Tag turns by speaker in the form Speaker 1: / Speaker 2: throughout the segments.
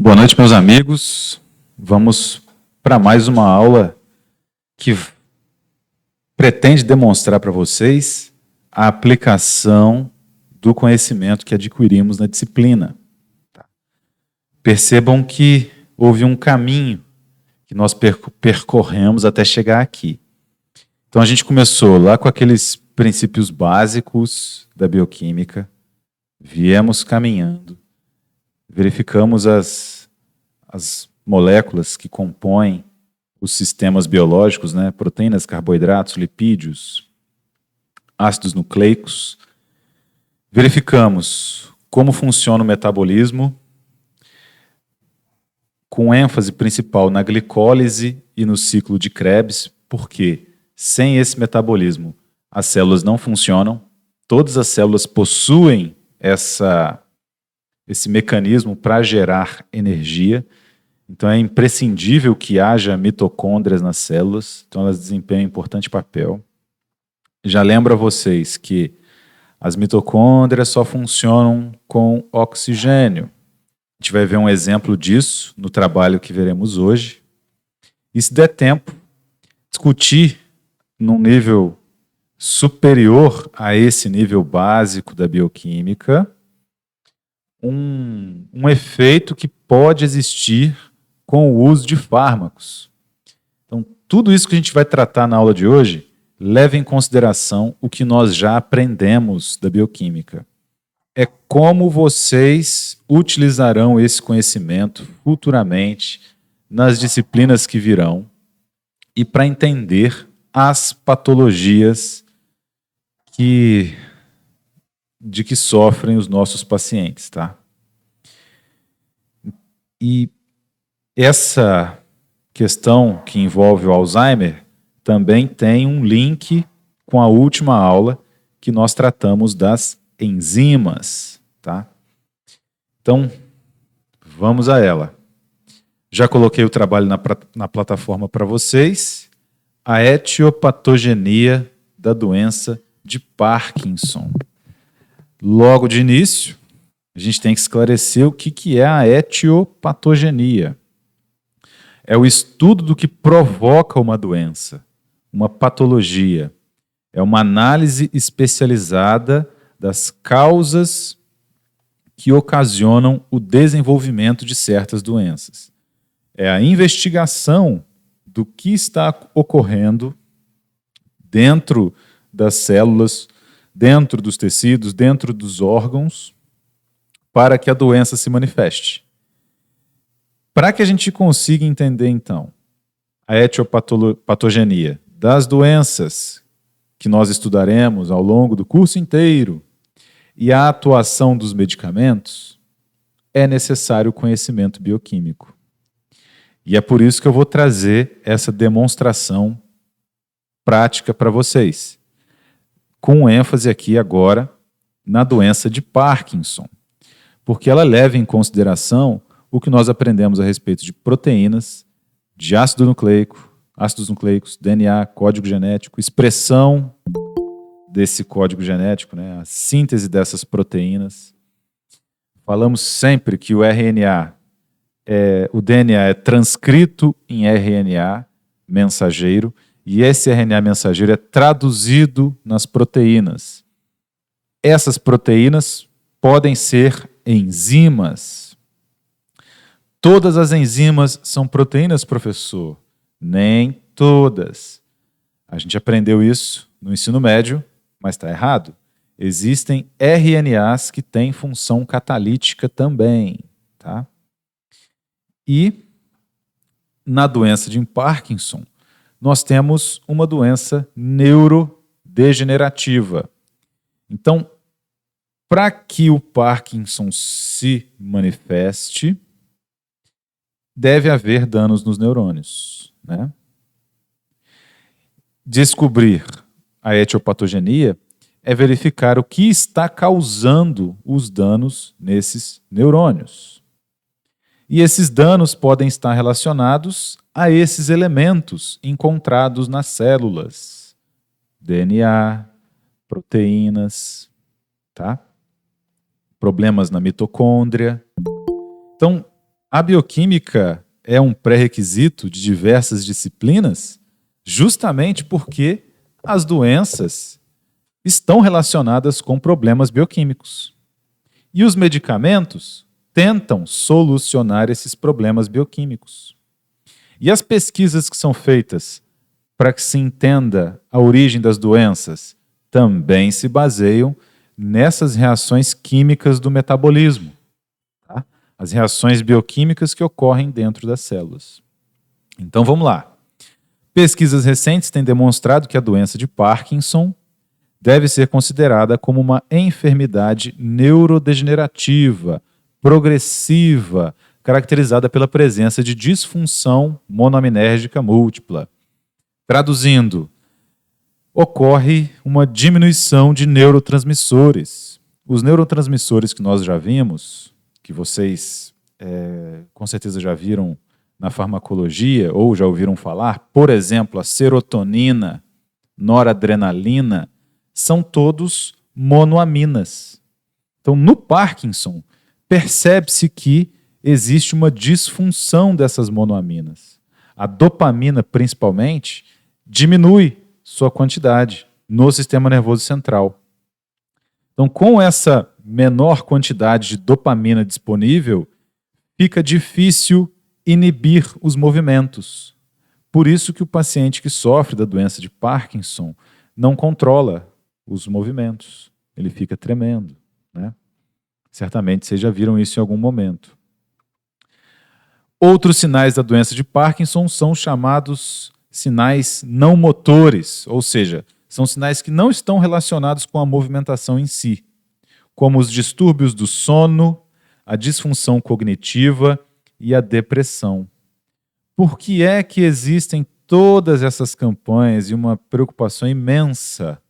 Speaker 1: Boa noite, meus amigos. Vamos para mais uma aula que pretende demonstrar para vocês a aplicação do conhecimento que adquirimos na disciplina. Percebam que houve um caminho que nós percorremos até chegar aqui. Então a gente começou lá com aqueles princípios básicos da bioquímica, viemos caminhando, verificamos as moléculas que compõem os sistemas biológicos, né? Proteínas, carboidratos, lipídios, ácidos nucleicos. Verificamos como funciona o metabolismo, com ênfase principal na glicólise e no ciclo de Krebs, porque sem esse metabolismo as células não funcionam. Todas as células possuem esse mecanismo para gerar energia. Então é imprescindível que haja mitocôndrias nas células, então elas desempenham um importante papel. Já lembro a vocês que as mitocôndrias só funcionam com oxigênio. A gente vai ver um exemplo disso no trabalho que veremos hoje. E se der tempo, discutir num nível superior a esse nível básico da bioquímica, um efeito que pode existir com o uso de fármacos. Então, tudo isso que a gente vai tratar na aula de hoje, leva em consideração o que nós já aprendemos da bioquímica. É como vocês utilizarão esse conhecimento futuramente nas disciplinas que virão e para entender as patologias de que sofrem os nossos pacientes, tá? E essa questão que envolve o Alzheimer também tem um link com a última aula que nós tratamos das enzimas, tá? Então, vamos a ela. Já coloquei o trabalho na plataforma para vocês. A etiopatogenia da doença de Parkinson. Logo de início, a gente tem que esclarecer o que é a etiopatogenia. É o estudo do que provoca uma doença, uma patologia. É uma análise especializada das causas que ocasionam o desenvolvimento de certas doenças. É a investigação do que está ocorrendo dentro das células, dentro dos tecidos, dentro dos órgãos, para que a doença se manifeste. Para que a gente consiga entender, então, a etiopatogenia das doenças que nós estudaremos ao longo do curso inteiro e a atuação dos medicamentos, é necessário o conhecimento bioquímico. E é por isso que eu vou trazer essa demonstração prática para vocês, com ênfase aqui agora na doença de Parkinson, porque ela leva em consideração o que nós aprendemos a respeito de proteínas, de ácidos nucleicos, DNA, código genético, expressão desse código genético, né, a síntese dessas proteínas. Falamos sempre que o DNA é transcrito em RNA mensageiro, e esse RNA mensageiro é traduzido nas proteínas. Essas proteínas podem ser enzimas. Todas as enzimas são proteínas, professor? Nem todas. A gente aprendeu isso no ensino médio, mas está errado. Existem RNAs que têm função catalítica também, tá? E na doença de Parkinson, nós temos uma doença neurodegenerativa. Então, para que o Parkinson se manifeste, deve haver danos nos neurônios, né? Descobrir a etiopatogenia é verificar o que está causando os danos nesses neurônios. E esses danos podem estar relacionados a esses elementos encontrados nas células. DNA, proteínas, tá? Problemas na mitocôndria. Então, A bioquímica é um pré-requisito de diversas disciplinas, justamente porque as doenças estão relacionadas com problemas bioquímicos. E os medicamentos tentam solucionar esses problemas bioquímicos. E as pesquisas que são feitas para que se entenda a origem das doenças também se baseiam nessas reações químicas do metabolismo, tá? As reações bioquímicas que ocorrem dentro das células. Então vamos lá. Pesquisas recentes têm demonstrado que a doença de Parkinson deve ser considerada como uma enfermidade neurodegenerativa, progressiva, caracterizada pela presença de disfunção monoaminérgica múltipla. Traduzindo, ocorre uma diminuição de neurotransmissores. Os neurotransmissores que nós já vimos, que vocês com certeza já viram na farmacologia ou já ouviram falar, por exemplo, a serotonina, noradrenalina, são todos monoaminas. Então, no Parkinson, percebe-se que existe uma disfunção dessas monoaminas. A dopamina, principalmente, diminui sua quantidade no sistema nervoso central. Então, com essa menor quantidade de dopamina disponível, fica difícil inibir os movimentos. Por isso que o paciente que sofre da doença de Parkinson não controla os movimentos. Ele fica tremendo, né? Certamente vocês já viram isso em algum momento. Outros sinais da doença de Parkinson são chamados sinais não motores, ou seja, são sinais que não estão relacionados com a movimentação em si, como os distúrbios do sono, a disfunção cognitiva e a depressão. Por que é que existem todas essas campanhas e uma preocupação imensa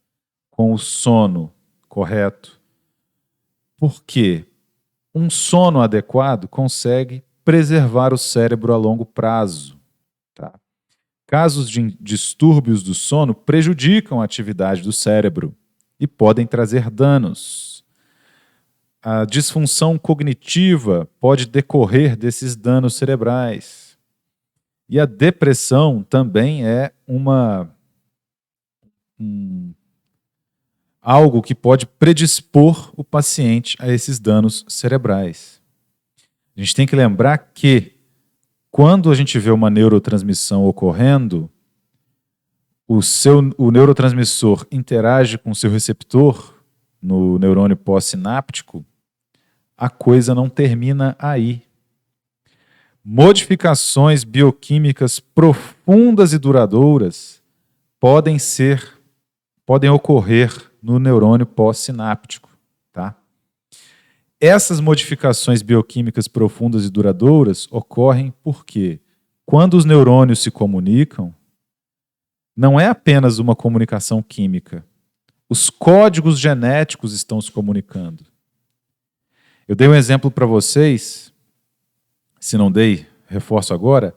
Speaker 1: com o sono correto? Porque um sono adequado consegue preservar o cérebro a longo prazo. Tá? Casos de distúrbios do sono prejudicam a atividade do cérebro e podem trazer danos. A disfunção cognitiva pode decorrer desses danos cerebrais. E a depressão também é algo que pode predispor o paciente a esses danos cerebrais. A gente tem que lembrar que, quando a gente vê uma neurotransmissão ocorrendo, o neurotransmissor interage com o seu receptor no neurônio pós-sináptico, a coisa não termina aí. Modificações bioquímicas profundas e duradouras podem ocorrer no neurônio pós-sináptico. Tá? Essas modificações bioquímicas profundas e duradouras ocorrem porque, quando os neurônios se comunicam, não é apenas uma comunicação química. Os códigos genéticos estão se comunicando. Eu dei um exemplo para vocês, se não dei, reforço agora,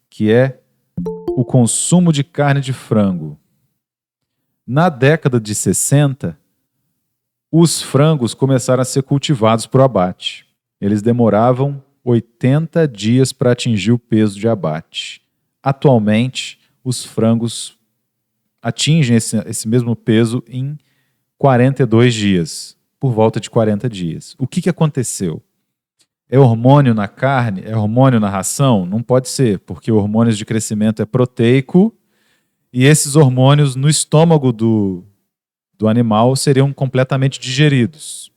Speaker 1: que é o consumo de carne de frango. Na década de 60, os frangos começaram a ser cultivados para o abate. Eles demoravam 80 dias para atingir o peso de abate. Atualmente, os frangos atingem esse mesmo peso em 42 dias, por volta de 40 dias. O que aconteceu? É hormônio na carne? É hormônio na ração? Não pode ser, porque o hormônio de crescimento é proteico e esses hormônios no estômago do animal seriam completamente digeridos.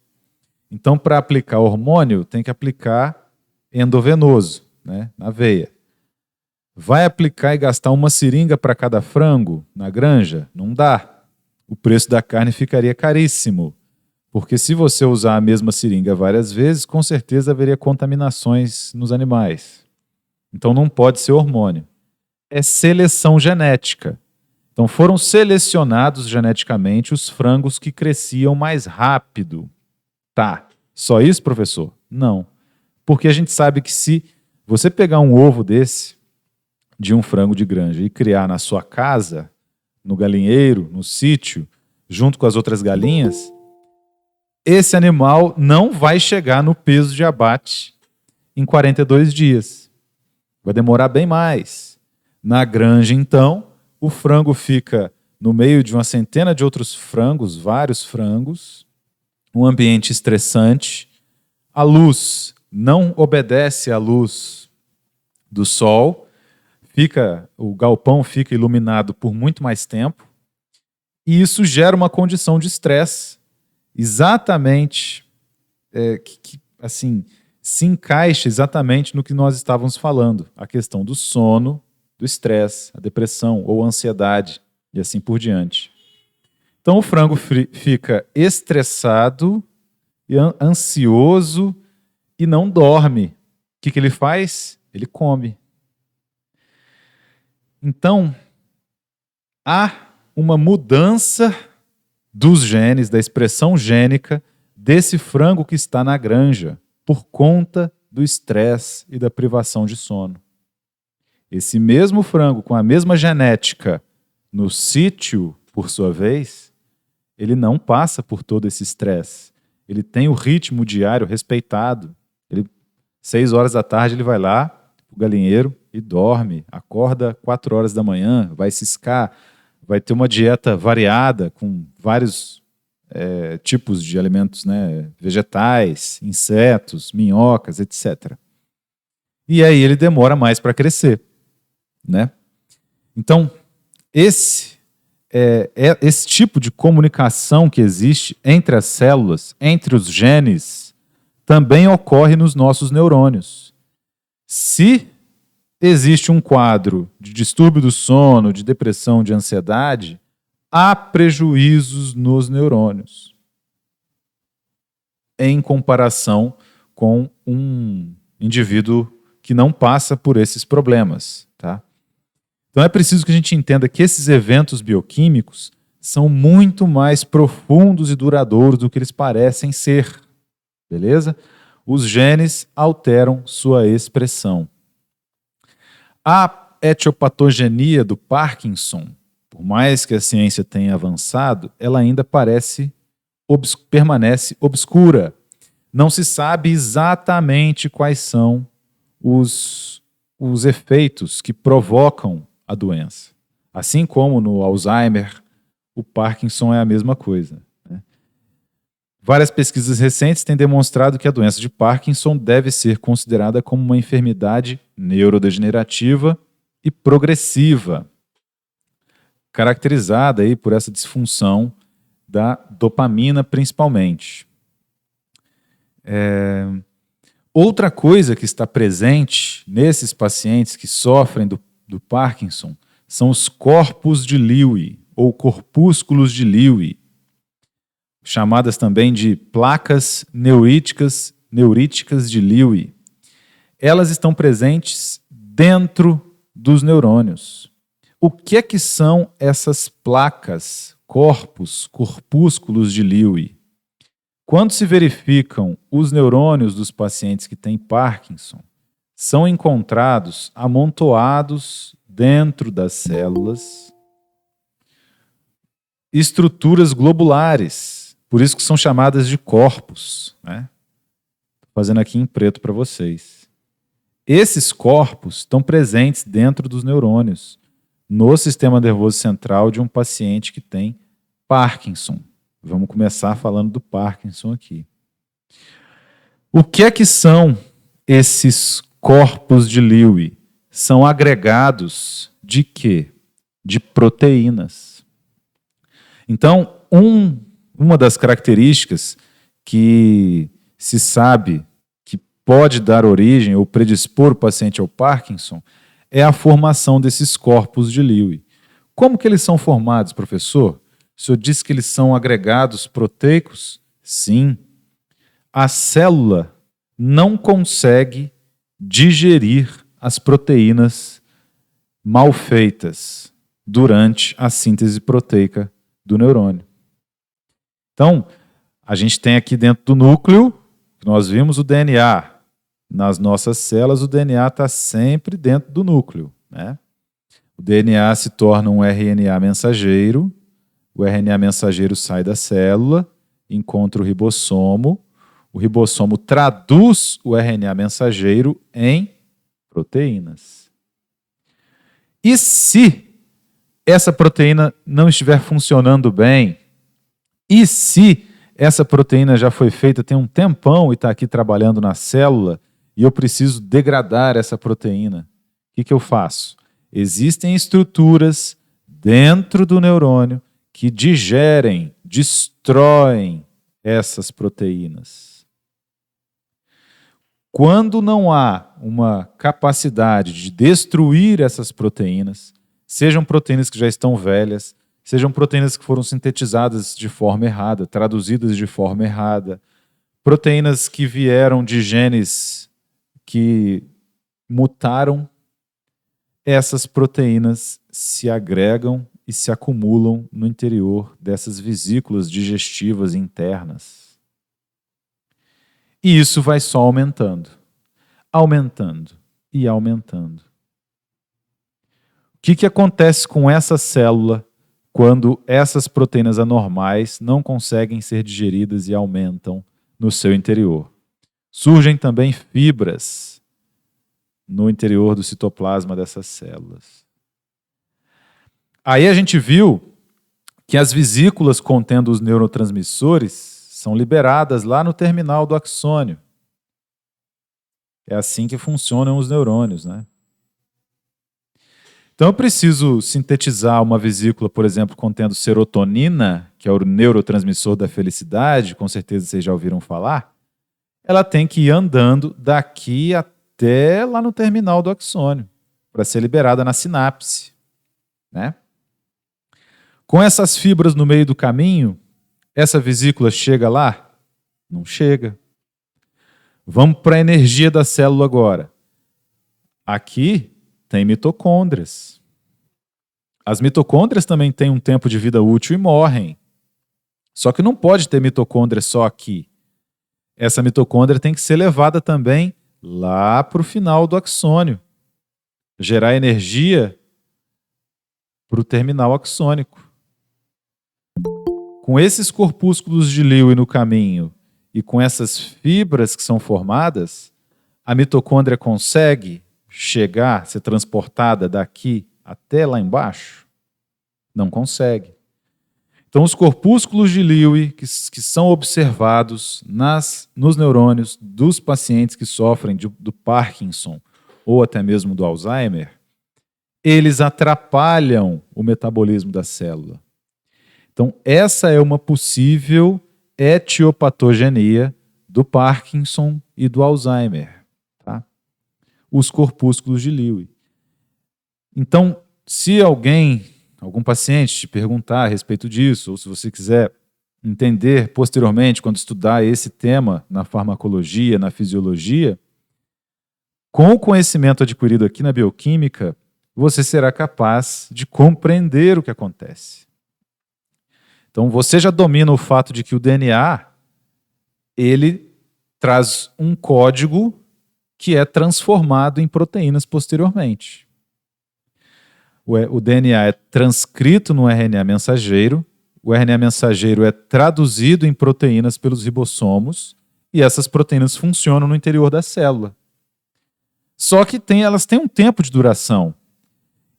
Speaker 1: Então, para aplicar hormônio, tem que aplicar endovenoso, né, na veia. Vai aplicar e gastar uma seringa para cada frango na granja? Não dá. O preço da carne ficaria caríssimo. Porque se você usar a mesma seringa várias vezes, com certeza haveria contaminações nos animais. Então não pode ser hormônio. É seleção genética. Então foram selecionados geneticamente os frangos que cresciam mais rápido. Tá. Só isso, professor? Não. Porque a gente sabe que se você pegar um ovo desse, de um frango de granja, e criar na sua casa, no galinheiro, no sítio, junto com as outras galinhas, esse animal não vai chegar no peso de abate em 42 dias. Vai demorar bem mais. Na granja, então, o frango fica no meio de uma centena de outros frangos, vários frangos, um ambiente estressante. A luz não obedece à luz do sol, o galpão fica iluminado por muito mais tempo, e isso gera uma condição de estresse, exatamente, assim, se encaixa exatamente no que nós estávamos falando, a questão do sono, do estresse, a depressão ou a ansiedade, e assim por diante. Então o frango fica estressado, e ansioso e não dorme. O que ele faz? Ele come. Então, há uma mudança dos genes, da expressão gênica desse frango que está na granja, por conta do estresse e da privação de sono. Esse mesmo frango, com a mesma genética no sítio, por sua vez, ele não passa por todo esse estresse. Ele tem o ritmo diário respeitado. 6 horas da tarde ele vai lá, o galinheiro, e dorme. Acorda 4 horas da manhã, vai ciscar, vai ter uma dieta variada com vários tipos de alimentos, né, vegetais, insetos, minhocas, etc. E aí ele demora mais para crescer, né? Então, esse tipo de comunicação que existe entre as células, entre os genes, também ocorre nos nossos neurônios. Se existe um quadro de distúrbio do sono, de depressão, de ansiedade, há prejuízos nos neurônios em comparação com um indivíduo que não passa por esses problemas, tá? Então é preciso que a gente entenda que esses eventos bioquímicos são muito mais profundos e duradouros do que eles parecem ser, beleza? Os genes alteram sua expressão. A etiopatogenia do Parkinson, por mais que a ciência tenha avançado, ela ainda permanece obscura. Não se sabe exatamente quais são os efeitos que provocam a doença. Assim como no Alzheimer, o Parkinson é a mesma coisa, né? Várias pesquisas recentes têm demonstrado que a doença de Parkinson deve ser considerada como uma enfermidade neurodegenerativa e progressiva, caracterizada aí por essa disfunção da dopamina, principalmente. Outra coisa que está presente nesses pacientes que sofrem do Parkinson são os corpos de Lewy, ou corpúsculos de Lewy, chamadas também de placas neuríticas de Lewy. Elas estão presentes dentro dos neurônios. O que é que são essas placas, corpúsculos de Lewy? Quando se verificam os neurônios dos pacientes que têm Parkinson, são encontrados amontoados dentro das células estruturas globulares, por isso que são chamadas de corpos, né? Estou fazendo aqui em preto para vocês. Esses corpos estão presentes dentro dos neurônios, no sistema nervoso central de um paciente que tem Parkinson. Vamos começar falando do Parkinson aqui. O que é que são esses corpos de Lewy? São agregados de quê? De proteínas. Então, uma das características que se sabe que pode dar origem ou predispor o paciente ao Parkinson é a formação desses corpos de Lewy. Como que eles são formados, professor? O senhor disse que eles são agregados proteicos? Sim. A célula não consegue digerir as proteínas mal feitas durante a síntese proteica do neurônio. Então, a gente tem aqui dentro do núcleo, nós vimos o DNA. Nas nossas células, o DNA está sempre dentro do núcleo, né? O DNA se torna um RNA mensageiro. O RNA mensageiro sai da célula, encontra o ribossomo. O ribossomo traduz o RNA mensageiro em proteínas. E se essa proteína não estiver funcionando bem, e se essa proteína já foi feita tem um tempão e está aqui trabalhando na célula, e eu preciso degradar essa proteína, o que eu faço? Existem estruturas dentro do neurônio que digerem, destroem essas proteínas. Quando não há uma capacidade de destruir essas proteínas, sejam proteínas que já estão velhas, sejam proteínas que foram sintetizadas de forma errada, traduzidas de forma errada, proteínas que vieram de genes que mutaram, essas proteínas se agregam e se acumulam no interior dessas vesículas digestivas internas. E isso vai só aumentando, aumentando e aumentando. O que acontece com essa célula quando essas proteínas anormais não conseguem ser digeridas e aumentam no seu interior? Surgem também fibras no interior do citoplasma dessas células. Aí a gente viu que as vesículas contendo os neurotransmissores são liberadas lá no terminal do axônio. É assim que funcionam os neurônios, né? Então eu preciso sintetizar uma vesícula, por exemplo, contendo serotonina, que é o neurotransmissor da felicidade, com certeza vocês já ouviram falar. Ela tem que ir andando daqui até lá no terminal do axônio, para ser liberada na sinapse, né? Com essas fibras no meio do caminho, essa vesícula chega lá? Não chega. Vamos para a energia da célula agora. Aqui tem mitocôndrias. As mitocôndrias também têm um tempo de vida útil e morrem. Só que não pode ter mitocôndria só aqui. Essa mitocôndria tem que ser levada também lá para o final do axônio. Gerar energia para o terminal axônico. Com esses corpúsculos de Lewy no caminho e com essas fibras que são formadas, a mitocôndria consegue chegar, ser transportada daqui até lá embaixo? Não consegue. Então, os corpúsculos de Lewy que são observados nos neurônios dos pacientes que sofrem do Parkinson ou até mesmo do Alzheimer, eles atrapalham o metabolismo da célula. Então, essa é uma possível etiopatogenia do Parkinson e do Alzheimer. Tá? Os corpúsculos de Lewy. Então, se algum paciente te perguntar a respeito disso, ou se você quiser entender posteriormente, quando estudar esse tema na farmacologia, na fisiologia, com o conhecimento adquirido aqui na bioquímica, você será capaz de compreender o que acontece. Então, você já domina o fato de que o DNA, ele traz um código que é transformado em proteínas posteriormente. O DNA é transcrito no RNA mensageiro, o RNA mensageiro é traduzido em proteínas pelos ribossomos e essas proteínas funcionam no interior da célula. Só que elas têm um tempo de duração.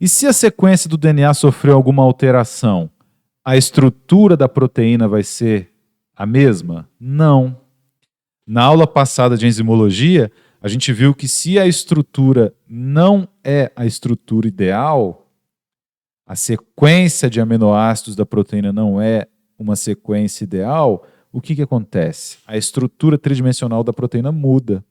Speaker 1: E se a sequência do DNA sofreu alguma alteração, a estrutura da proteína vai ser a mesma? Não. Na aula passada de enzimologia, a gente viu que se a estrutura não é a estrutura ideal, a sequência de aminoácidos da proteína não é uma sequência ideal, o que acontece? A estrutura tridimensional da proteína muda.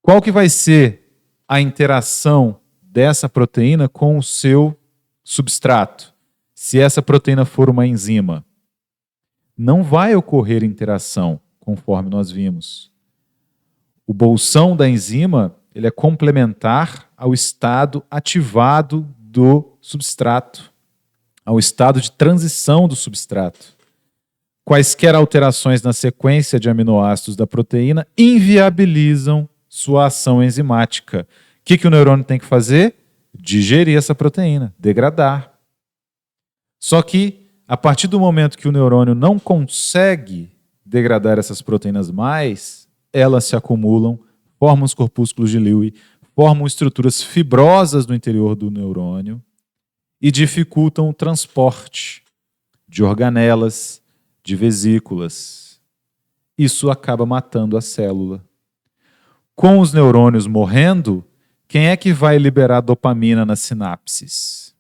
Speaker 1: Qual que vai ser a interação dessa proteína com o seu substrato? Se essa proteína for uma enzima, não vai ocorrer interação, conforme nós vimos. O bolsão da enzima, ele é complementar ao estado ativado do substrato, ao estado de transição do substrato. Quaisquer alterações na sequência de aminoácidos da proteína inviabilizam sua ação enzimática. O que o neurônio tem que fazer? Digerir essa proteína, degradar. Só que, a partir do momento que o neurônio não consegue degradar essas proteínas mais, elas se acumulam, formam os corpúsculos de Lewy, formam estruturas fibrosas no interior do neurônio e dificultam o transporte de organelas, de vesículas. Isso acaba matando a célula. Com os neurônios morrendo, quem é que vai liberar dopamina nas sinapses?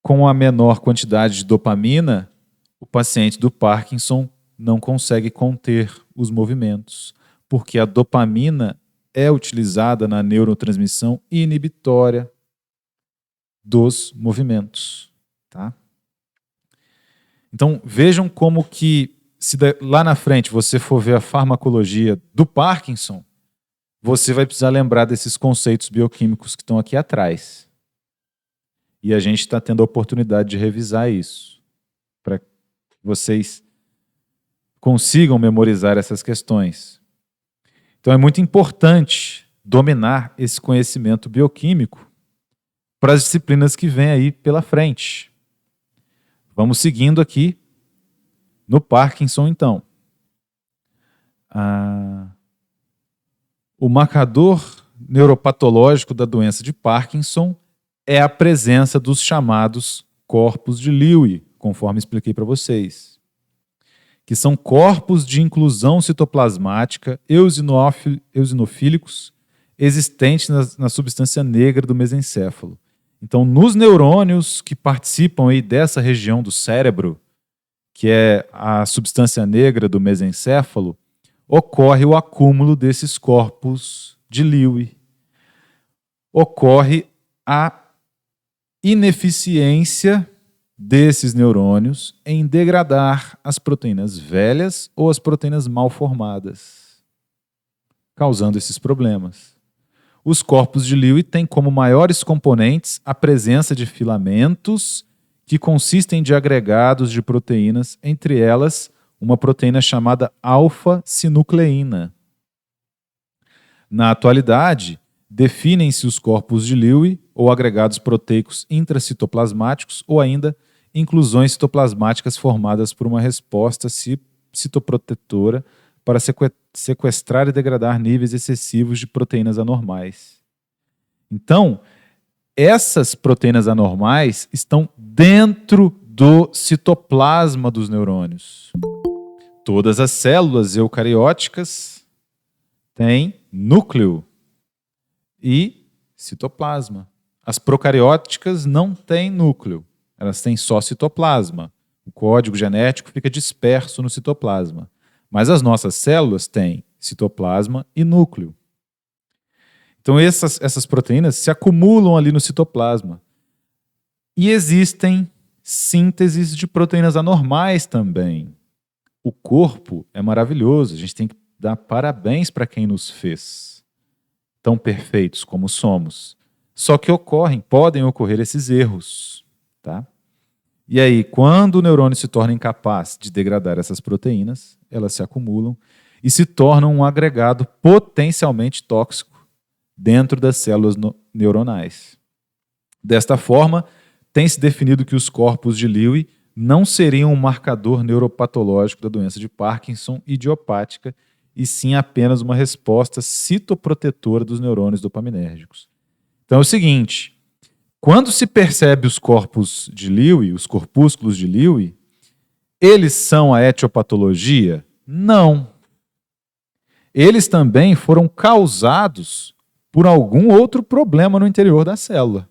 Speaker 1: Com a menor quantidade de dopamina, o paciente do Parkinson não consegue conter os movimentos, porque a dopamina é utilizada na neurotransmissão inibitória dos movimentos. Tá? Então, vejam como que, se lá na frente você for ver a farmacologia do Parkinson, você vai precisar lembrar desses conceitos bioquímicos que estão aqui atrás. E a gente está tendo a oportunidade de revisar isso, para que vocês consigam memorizar essas questões. Então é muito importante dominar esse conhecimento bioquímico para as disciplinas que vêm aí pela frente. Vamos seguindo aqui no Parkinson, então. O marcador neuropatológico da doença de Parkinson é a presença dos chamados corpos de Lewy, conforme expliquei para vocês, que são corpos de inclusão citoplasmática eosinofílicos existentes na substância negra do mesencéfalo. Então, nos neurônios que participam aí dessa região do cérebro, que é a substância negra do mesencéfalo, ocorre o acúmulo desses corpos de Lewy. Ocorre a ineficiência desses neurônios em degradar as proteínas velhas ou as proteínas mal formadas, causando esses problemas. Os corpos de Lewy têm como maiores componentes a presença de filamentos que consistem de agregados de proteínas, entre elas uma proteína chamada alfa-sinucleína. Na atualidade, definem-se os corpos de Lewy ou agregados proteicos intracitoplasmáticos ou ainda inclusões citoplasmáticas formadas por uma resposta citoprotetora para sequestrar e degradar níveis excessivos de proteínas anormais. Então, essas proteínas anormais estão dentro do citoplasma dos neurônios. Todas as células eucarióticas têm núcleo e citoplasma. As procarióticas não têm núcleo, elas têm só citoplasma. O código genético fica disperso no citoplasma. Mas as nossas células têm citoplasma e núcleo. Então essas proteínas se acumulam ali no citoplasma. E existem sínteses de proteínas anormais também. O corpo é maravilhoso, a gente tem que dar parabéns para quem nos fez. Tão perfeitos como somos. Só que podem ocorrer esses erros. Tá? E aí, quando o neurônio se torna incapaz de degradar essas proteínas, elas se acumulam e se tornam um agregado potencialmente tóxico dentro das células neuronais. Desta forma, tem-se definido que os corpos de Lewy não seriam um marcador neuropatológico da doença de Parkinson idiopática, e sim apenas uma resposta citoprotetora dos neurônios dopaminérgicos. Então é o seguinte, quando se percebe os corpos de Lewy, os corpúsculos de Lewy, eles são a etiopatologia? Não. Eles também foram causados por algum outro problema no interior da célula.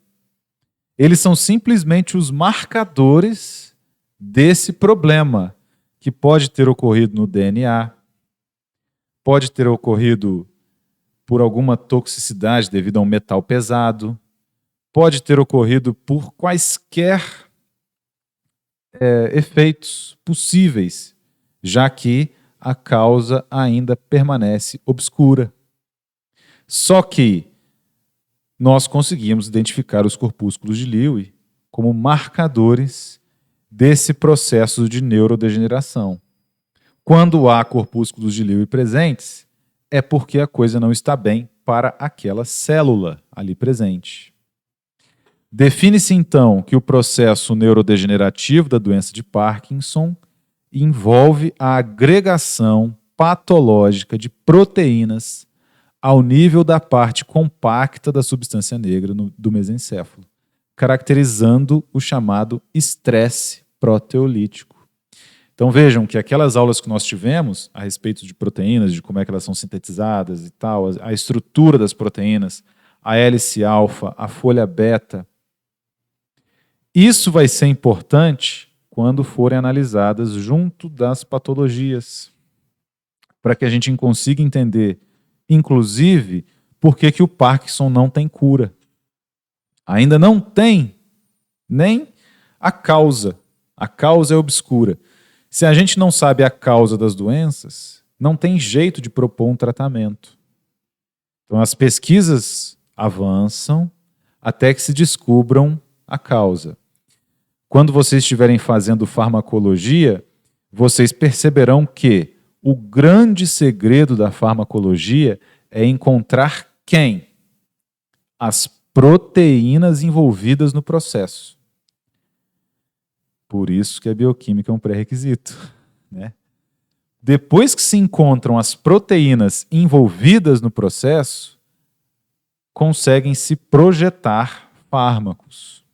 Speaker 1: Eles são simplesmente os marcadores desse problema, que pode ter ocorrido no DNA, pode ter ocorrido por alguma toxicidade devido a um metal pesado, pode ter ocorrido por quaisquer efeitos possíveis, já que a causa ainda permanece obscura. Só que nós conseguimos identificar os corpúsculos de Lewy como marcadores desse processo de neurodegeneração. Quando há corpúsculos de Lewy presentes, é porque a coisa não está bem para aquela célula ali presente. Define-se então que o processo neurodegenerativo da doença de Parkinson envolve a agregação patológica de proteínas ao nível da parte compacta da substância negra do mesencéfalo, caracterizando o chamado estresse proteolítico. Então vejam que aquelas aulas que nós tivemos a respeito de proteínas, de como é que elas são sintetizadas e tal, a estrutura das proteínas, a hélice alfa, a folha beta, isso vai ser importante quando forem analisadas junto das patologias, para que a gente consiga entender, inclusive, por que o Parkinson não tem cura. Ainda não tem nem a causa. A causa é obscura. Se a gente não sabe a causa das doenças, não tem jeito de propor um tratamento. Então as pesquisas avançam até que se descubram a causa. Quando vocês estiverem fazendo farmacologia, vocês perceberão que o grande segredo da farmacologia é encontrar quem? As proteínas envolvidas no processo. Por isso que a bioquímica é um pré-requisito, né? Depois que se encontram as proteínas envolvidas no processo, conseguem-se projetar fármacos,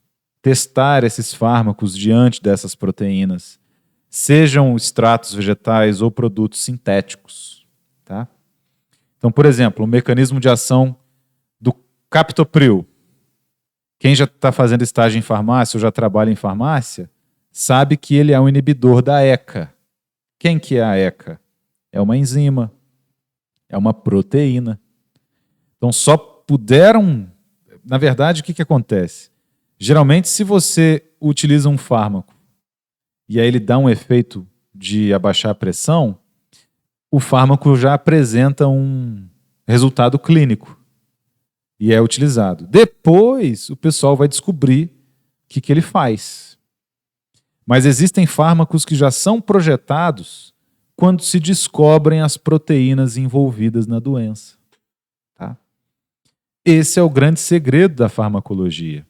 Speaker 1: testar esses fármacos diante dessas proteínas, sejam extratos vegetais ou produtos sintéticos. Tá? Então, por exemplo, o mecanismo de ação do captopril. Quem já está fazendo estágio em farmácia ou já trabalha em farmácia, sabe que ele é um inibidor da ECA. Quem que é a ECA? É uma enzima, é uma proteína. Então, só puderam... Na verdade, o que acontece? Geralmente, se você utiliza um fármaco e aí ele dá um efeito de abaixar a pressão, o fármaco já apresenta um resultado clínico e é utilizado. Depois, o pessoal vai descobrir o que ele faz. Mas existem fármacos que já são projetados quando se descobrem as proteínas envolvidas na doença. Tá? Esse é o grande segredo da farmacologia.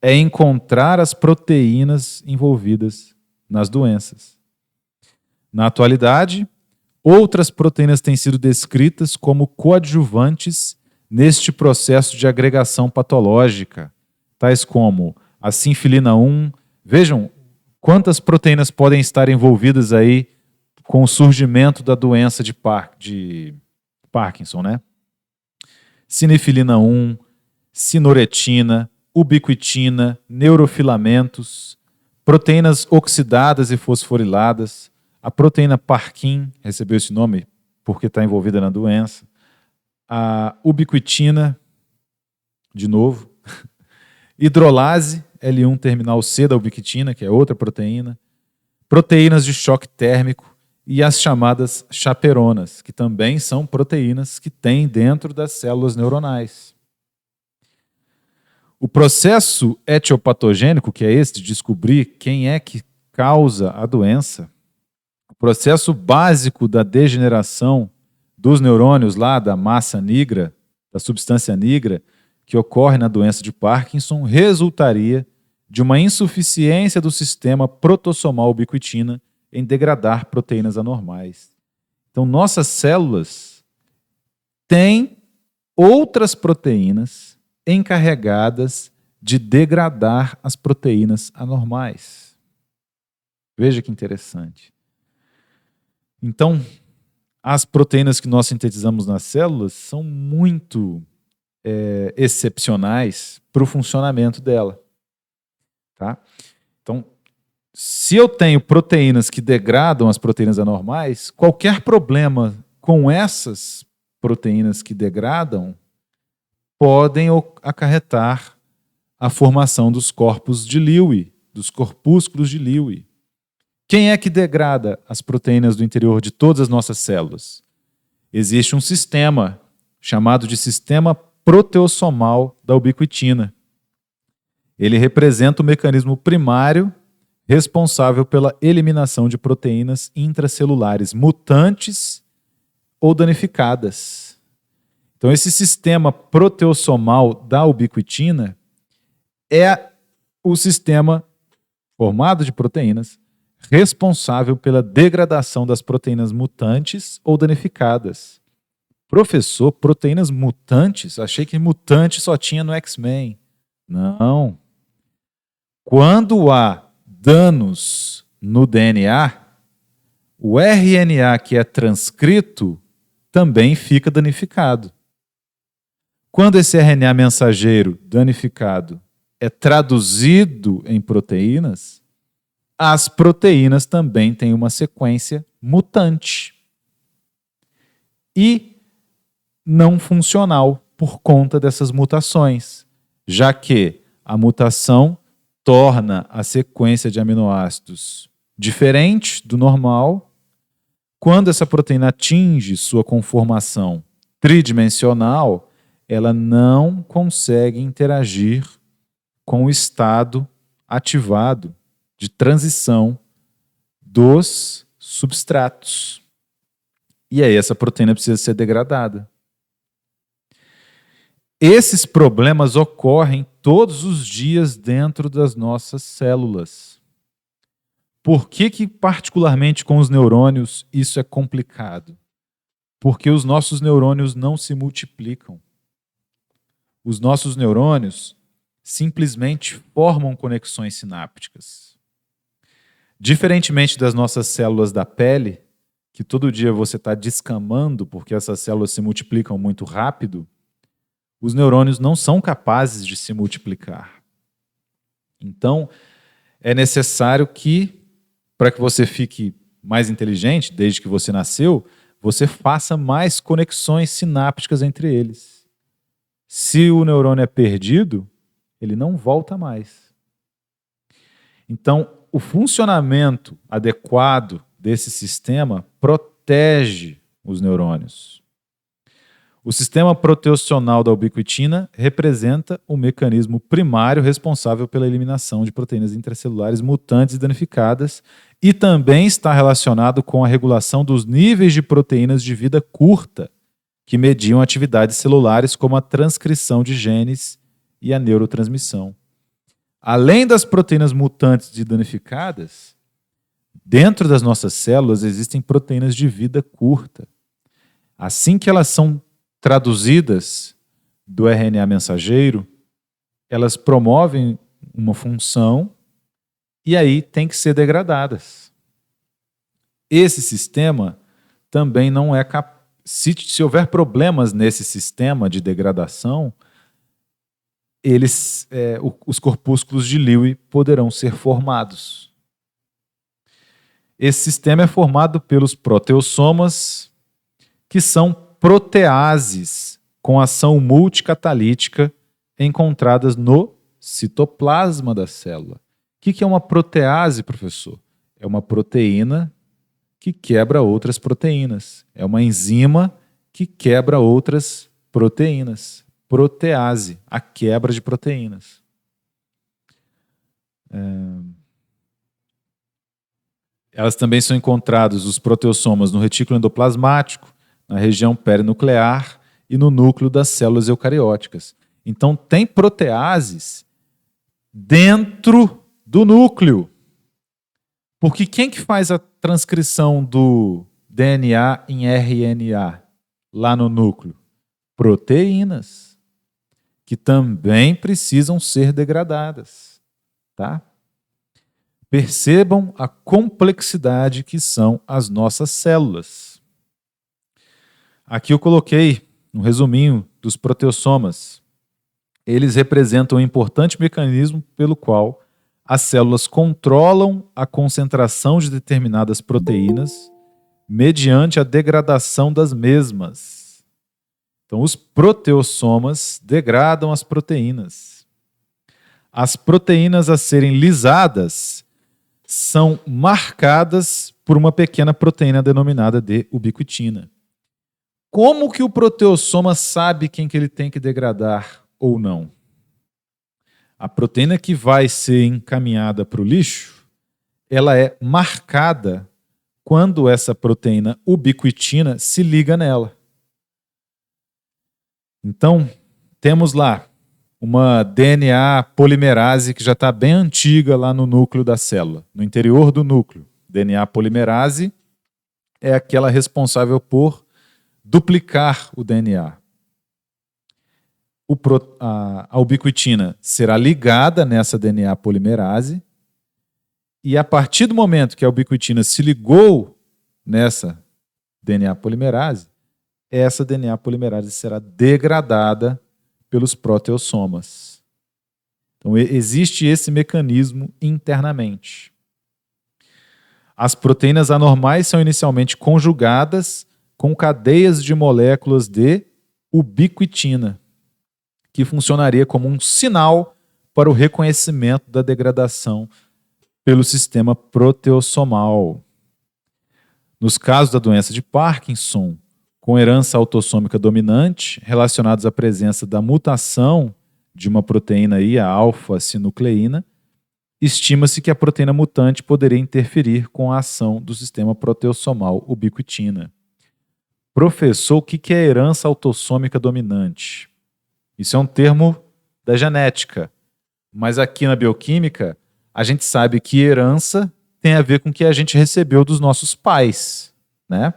Speaker 1: É encontrar as proteínas envolvidas nas doenças. Na atualidade, outras proteínas têm sido descritas como coadjuvantes neste processo de agregação patológica, tais como a sinfilina 1. Vejam quantas proteínas podem estar envolvidas aí com o surgimento da doença de Parkinson, né? Sinefilina 1, sinoretina, ubiquitina, neurofilamentos, proteínas oxidadas e fosforiladas, a proteína Parkin, recebeu esse nome porque está envolvida na doença, a ubiquitina, de novo, hidrolase, L1 terminal C da ubiquitina, que é outra proteína, proteínas de choque térmico e as chamadas chaperonas, que também são proteínas que tem dentro das células neuronais. O processo etiopatogênico, que é esse de descobrir quem é que causa a doença, o processo básico da degeneração dos neurônios lá da massa nigra, da substância nigra, que ocorre na doença de Parkinson, resultaria de uma insuficiência do sistema protossomal ubiquitina em degradar proteínas anormais. Então, nossas células têm outras proteínas encarregadas de degradar as proteínas anormais. Veja que interessante. Então, as proteínas que nós sintetizamos nas células são muito excepcionais para o funcionamento dela. Tá? Então, se eu tenho proteínas que degradam as proteínas anormais, qualquer problema com essas proteínas que degradam podem acarretar a formação dos corpos de Lewy, dos corpúsculos de Lewy. Quem é que degrada as proteínas do interior de todas as nossas células? Existe um sistema chamado de sistema proteossomal da ubiquitina. Ele representa o mecanismo primário responsável pela eliminação de proteínas intracelulares mutantes ou danificadas. Então, esse sistema proteossomal da ubiquitina é o sistema formado de proteínas responsável pela degradação das proteínas mutantes ou danificadas. Professor, proteínas mutantes? Achei que mutante só tinha no X-Men. Não. Quando há danos no DNA, o RNA que é transcrito também fica danificado. Quando esse RNA mensageiro danificado é traduzido em proteínas, as proteínas também têm uma sequência mutante e não funcional por conta dessas mutações, já que a mutação torna a sequência de aminoácidos diferente do normal. Quando essa proteína atinge sua conformação tridimensional, ela não consegue interagir com o estado ativado de transição dos substratos. E aí essa proteína precisa ser degradada. Esses problemas ocorrem todos os dias dentro das nossas células. Por que particularmente com os neurônios, isso é complicado? Porque os nossos neurônios não se multiplicam. Os nossos neurônios simplesmente formam conexões sinápticas. Diferentemente das nossas células da pele, que todo dia você está descamando porque essas células se multiplicam muito rápido, os neurônios não são capazes de se multiplicar. Então, é necessário que, para que você fique mais inteligente, desde que você nasceu, você faça mais conexões sinápticas entre eles. Se o neurônio é perdido, ele não volta mais. Então, o funcionamento adequado desse sistema protege os neurônios. O sistema proteacional da ubiquitina representa o mecanismo primário responsável pela eliminação de proteínas intracelulares mutantes e danificadas e também está relacionado com a regulação dos níveis de proteínas de vida curta que mediam atividades celulares como a transcrição de genes e a neurotransmissão. Além das proteínas mutantes e danificadas, dentro das nossas células existem proteínas de vida curta. Assim que elas são traduzidas do RNA mensageiro, elas promovem uma função e aí tem que ser degradadas. Esse sistema também não é capaz. Se houver problemas nesse sistema de degradação, os corpúsculos de Lewy poderão ser formados. Esse sistema é formado pelos proteossomas, que são proteases com ação multicatalítica encontradas no citoplasma da célula. O que é uma protease, professor? É uma proteína que quebra outras proteínas. É uma enzima que quebra outras proteínas. Protease, a quebra de proteínas. Elas também são encontradas, os proteossomas, no retículo endoplasmático, na região perinuclear e no núcleo das células eucarióticas. Então, tem proteases dentro do núcleo. Porque quem que faz a transcrição do DNA em RNA lá no núcleo? Proteínas, que também precisam ser degradadas. Tá? Percebam a complexidade que são as nossas células. Aqui eu coloquei um resuminho dos proteossomas. Eles representam um importante mecanismo pelo qual as células controlam a concentração de determinadas proteínas mediante a degradação das mesmas. Então, os proteossomas degradam as proteínas. As proteínas a serem lisadas são marcadas por uma pequena proteína denominada de ubiquitina. Como que o proteossoma sabe quem que ele tem que degradar ou não? A proteína que vai ser encaminhada para o lixo, ela é marcada quando essa proteína ubiquitina se liga nela. Então, temos lá uma DNA polimerase que já está bem antiga lá no núcleo da célula, no interior do núcleo. DNA polimerase é aquela responsável por duplicar o DNA. A ubiquitina será ligada nessa DNA polimerase e a partir do momento que a ubiquitina se ligou nessa DNA polimerase, essa DNA polimerase será degradada pelos proteossomas. Então, existe esse mecanismo internamente. As proteínas anormais são inicialmente conjugadas com cadeias de moléculas de ubiquitina, que funcionaria como um sinal para o reconhecimento da degradação pelo sistema proteossomal. Nos casos da doença de Parkinson, com herança autossômica dominante, relacionados à presença da mutação de uma proteína aí, a alfa-sinucleína, estima-se que a proteína mutante poderia interferir com a ação do sistema proteossomal ubiquitina. Professor, o que é herança autossômica dominante? Isso é um termo da genética, mas aqui na bioquímica a gente sabe que herança tem a ver com o que a gente recebeu dos nossos pais, né?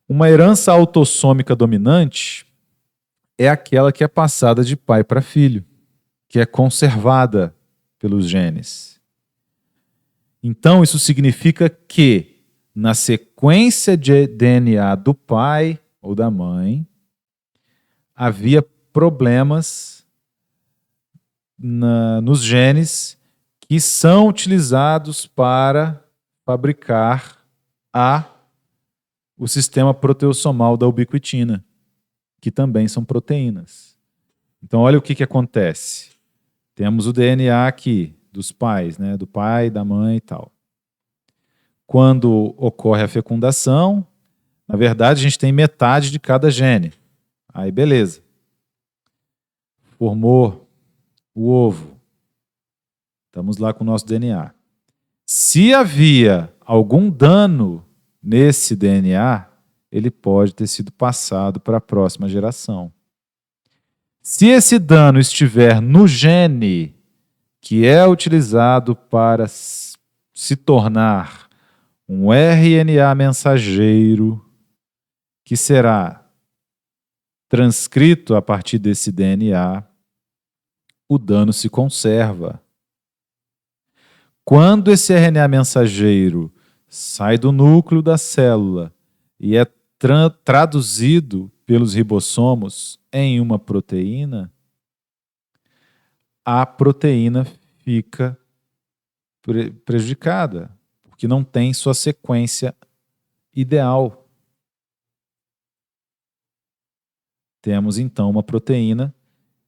Speaker 1: Uma herança autossômica dominante é aquela que é passada de pai para filho, que é conservada pelos genes. Então, isso significa que, na sequência de DNA do pai ou da mãe, havia problemas nos genes que são utilizados para fabricar o sistema proteossomal da ubiquitina, que também são proteínas. Então, olha o que acontece. Temos o DNA aqui, dos pais, né? Do pai, da mãe e tal. Quando ocorre a fecundação, na verdade, a gente tem metade de cada gene. Aí, beleza. Formou o ovo. Estamos lá com o nosso DNA. Se havia algum dano nesse DNA, ele pode ter sido passado para a próxima geração. Se esse dano estiver no gene que é utilizado para se tornar um RNA mensageiro, que será transcrito a partir desse DNA, o dano se conserva. Quando esse RNA mensageiro sai do núcleo da célula e é traduzido pelos ribossomos em uma proteína, a proteína fica prejudicada, porque não tem sua sequência ideal. Temos então uma proteína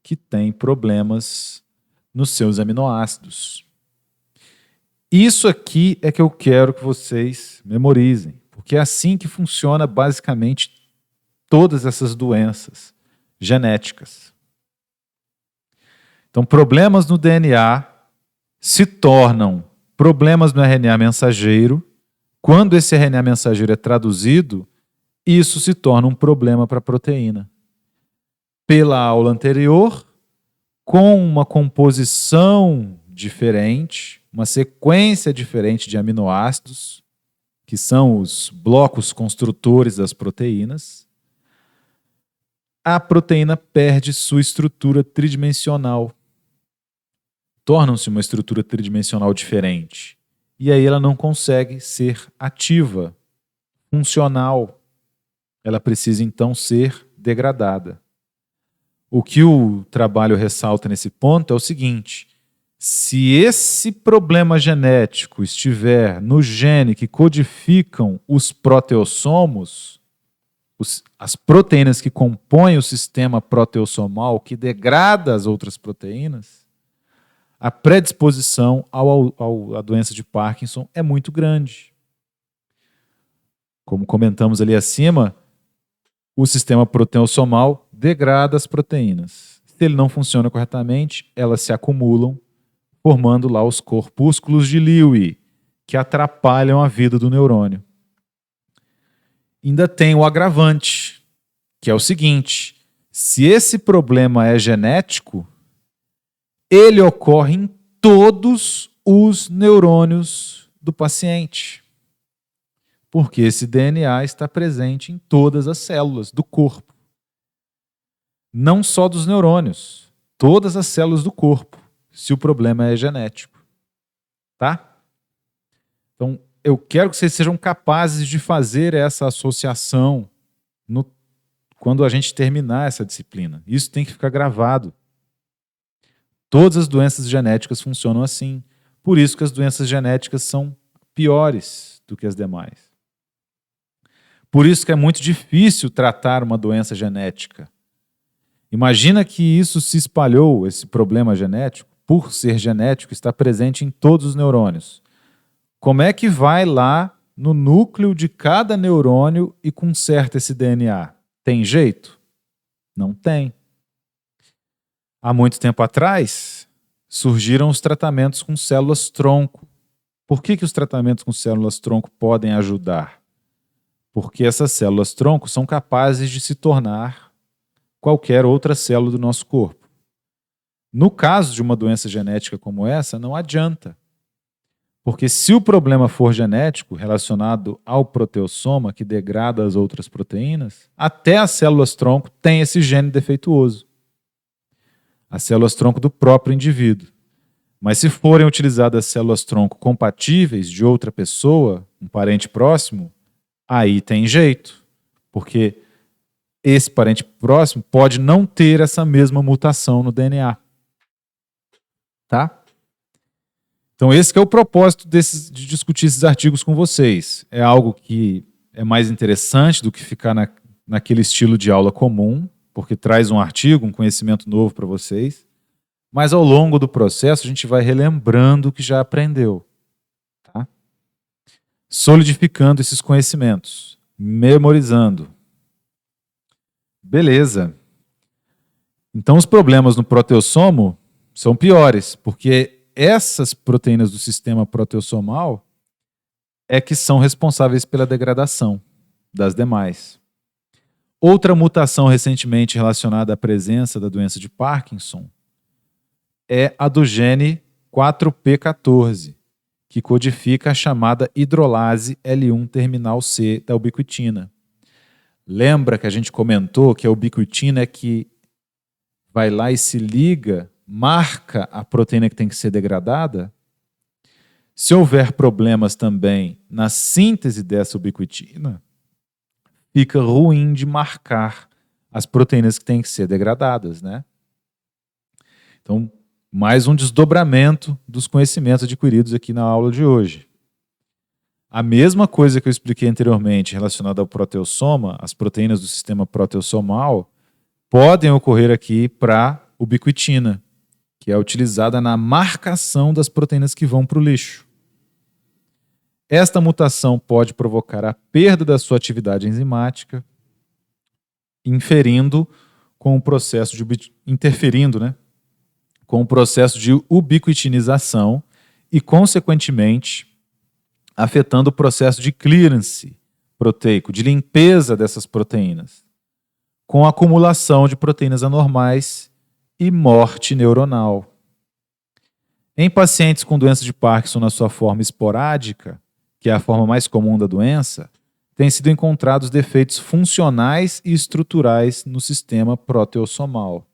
Speaker 1: que tem problemas nos seus aminoácidos. Isso aqui é que eu quero que vocês memorizem, porque é assim que funciona basicamente todas essas doenças genéticas. Então, problemas no DNA se tornam problemas no RNA mensageiro. Quando esse RNA mensageiro é traduzido, isso se torna um problema para a proteína. Pela aula anterior, com uma composição diferente, uma sequência diferente de aminoácidos, que são os blocos construtores das proteínas, a proteína perde sua estrutura tridimensional. Torna-se uma estrutura tridimensional diferente. E aí ela não consegue ser ativa, funcional. Ela precisa então ser degradada. O que o trabalho ressalta nesse ponto é o seguinte: se esse problema genético estiver no gene que codificam os proteossomos, as proteínas que compõem o sistema proteossomal, que degrada as outras proteínas, a predisposição à doença de Parkinson é muito grande. Como comentamos ali acima, o sistema proteossomal degrada as proteínas. Se ele não funciona corretamente, elas se acumulam, formando lá os corpúsculos de Lewy, que atrapalham a vida do neurônio. Ainda tem o agravante, que é o seguinte: se esse problema é genético, ele ocorre em todos os neurônios do paciente. Porque esse DNA está presente em todas as células do corpo. Não só dos neurônios, todas as células do corpo, se o problema é genético. Tá? Então, eu quero que vocês sejam capazes de fazer essa associação quando a gente terminar essa disciplina. Isso tem que ficar gravado. Todas as doenças genéticas funcionam assim. Por isso que as doenças genéticas são piores do que as demais. Por isso que é muito difícil tratar uma doença genética. Imagina que isso se espalhou, esse problema genético, por ser genético, está presente em todos os neurônios. Como é que vai lá no núcleo de cada neurônio e conserta esse DNA? Tem jeito? Não tem. Há muito tempo atrás, surgiram os tratamentos com células-tronco. Por que os tratamentos com células-tronco podem ajudar? Porque essas células-tronco são capazes de se tornar qualquer outra célula do nosso corpo. No caso de uma doença genética como essa, não adianta. Porque se o problema for genético, relacionado ao proteossoma, que degrada as outras proteínas, até as células-tronco têm esse gene defeituoso. As células-tronco do próprio indivíduo. Mas se forem utilizadas células-tronco compatíveis de outra pessoa, um parente próximo, aí tem jeito. Porque esse parente próximo pode não ter essa mesma mutação no DNA. Tá? Então esse que é o propósito de discutir esses artigos com vocês. É algo que é mais interessante do que ficar naquele estilo de aula comum, porque traz um artigo, um conhecimento novo para vocês. Mas ao longo do processo a gente vai relembrando o que já aprendeu. Tá? Solidificando esses conhecimentos. Memorizando. Beleza. Então os problemas no proteossomo são piores, porque essas proteínas do sistema proteossomal é que são responsáveis pela degradação das demais. Outra mutação recentemente relacionada à presença da doença de Parkinson é a do gene 4p14, que codifica a chamada hidrolase L1 terminal C da ubiquitina. Lembra que a gente comentou que a ubiquitina é que vai lá e se liga, marca a proteína que tem que ser degradada? Se houver problemas também na síntese dessa ubiquitina, fica ruim de marcar as proteínas que têm que ser degradadas, né? Então, mais um desdobramento dos conhecimentos adquiridos aqui na aula de hoje. A mesma coisa que eu expliquei anteriormente relacionada ao proteossoma, as proteínas do sistema proteossomal, podem ocorrer aqui para ubiquitina, que é utilizada na marcação das proteínas que vão para o lixo. Esta mutação pode provocar a perda da sua atividade enzimática, interferindo com o processo de ubiquitinização e, consequentemente, afetando o processo de clearance proteico, de limpeza dessas proteínas, com acumulação de proteínas anormais e morte neuronal. Em pacientes com doença de Parkinson na sua forma esporádica, que é a forma mais comum da doença, têm sido encontrados defeitos funcionais e estruturais no sistema proteossomal.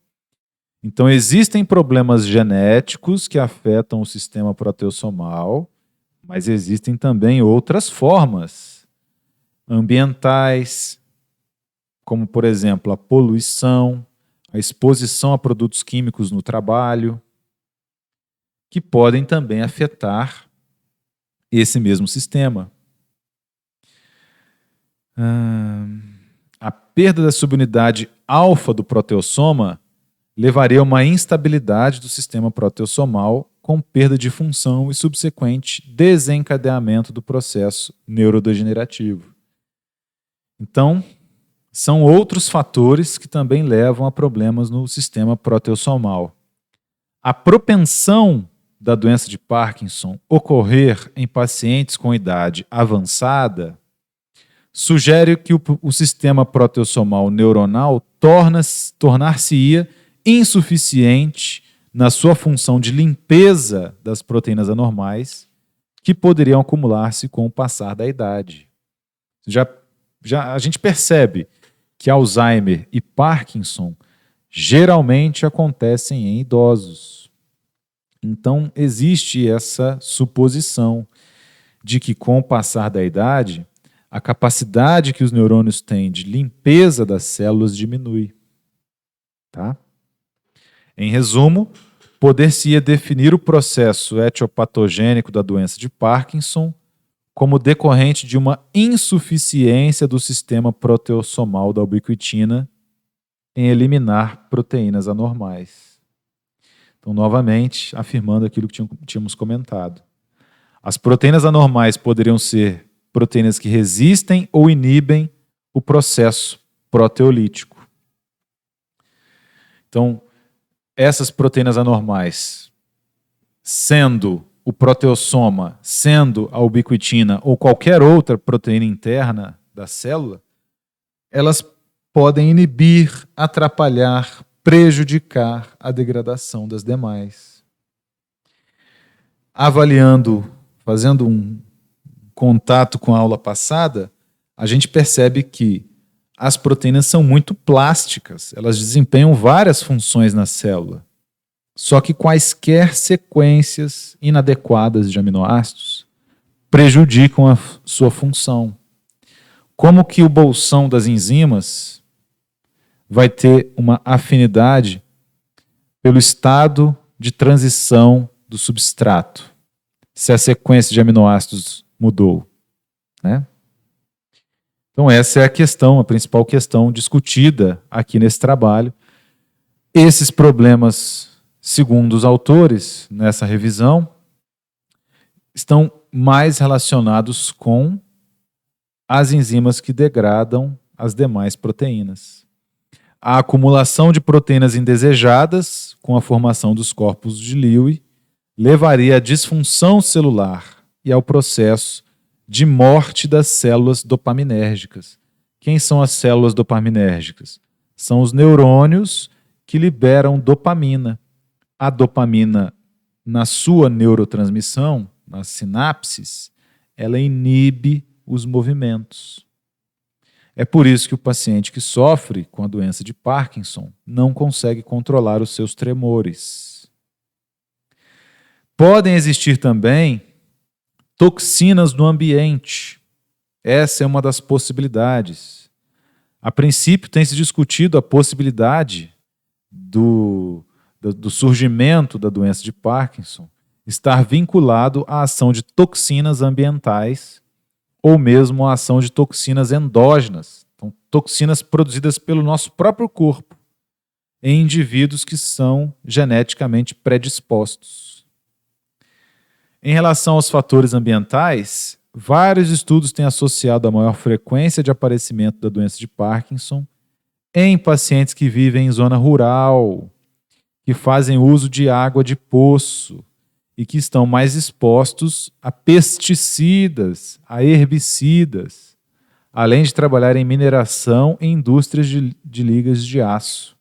Speaker 1: Então, existem problemas genéticos que afetam o sistema proteossomal, mas existem também outras formas ambientais, como, por exemplo, a poluição, a exposição a produtos químicos no trabalho, que podem também afetar esse mesmo sistema. A perda da subunidade alfa do proteossoma levaria a uma instabilidade do sistema proteossomal com perda de função e subsequente desencadeamento do processo neurodegenerativo. Então, são outros fatores que também levam a problemas no sistema proteossomal. A propensão da doença de Parkinson ocorrer em pacientes com idade avançada sugere que o sistema proteossomal neuronal tornar-se-ia insuficiente na sua função de limpeza das proteínas anormais que poderiam acumular-se com o passar da idade. A gente percebe que Alzheimer e Parkinson geralmente acontecem em idosos. Então, existe essa suposição de que, com o passar da idade, a capacidade que os neurônios têm de limpeza das células diminui. Tá? Em resumo, poder-se-ia definir o processo etiopatogênico da doença de Parkinson como decorrente de uma insuficiência do sistema proteossomal da ubiquitina em eliminar proteínas anormais. Então, novamente, afirmando aquilo que tínhamos comentado. As proteínas anormais poderiam ser proteínas que resistem ou inibem o processo proteolítico. Então, essas proteínas anormais, sendo o proteossoma, sendo a ubiquitina ou qualquer outra proteína interna da célula, elas podem inibir, atrapalhar, prejudicar a degradação das demais. Avaliando, fazendo um contato com a aula passada, a gente percebe que as proteínas são muito plásticas, elas desempenham várias funções na célula. Só que quaisquer sequências inadequadas de aminoácidos prejudicam a sua função. Como que o bolsão das enzimas vai ter uma afinidade pelo estado de transição do substrato, se a sequência de aminoácidos mudou, né? Então essa é a questão, a principal questão discutida aqui nesse trabalho. Esses problemas, segundo os autores, nessa revisão, estão mais relacionados com as enzimas que degradam as demais proteínas. A acumulação de proteínas indesejadas, com a formação dos corpos de Lewy, levaria à disfunção celular e ao processo de morte das células dopaminérgicas. Quem são as células dopaminérgicas? São os neurônios que liberam dopamina. A dopamina, na sua neurotransmissão, nas sinapses, ela inibe os movimentos. É por isso que o paciente que sofre com a doença de Parkinson não consegue controlar os seus tremores. Podem existir também toxinas no ambiente. Essa é uma das possibilidades. A princípio, tem se discutido a possibilidade do surgimento da doença de Parkinson estar vinculado à ação de toxinas ambientais ou mesmo à ação de toxinas endógenas, então, toxinas produzidas pelo nosso próprio corpo, em indivíduos que são geneticamente predispostos. Em relação aos fatores ambientais, vários estudos têm associado a maior frequência de aparecimento da doença de Parkinson em pacientes que vivem em zona rural, que fazem uso de água de poço e que estão mais expostos a pesticidas, a herbicidas, além de trabalhar em mineração e indústrias de ligas de aço.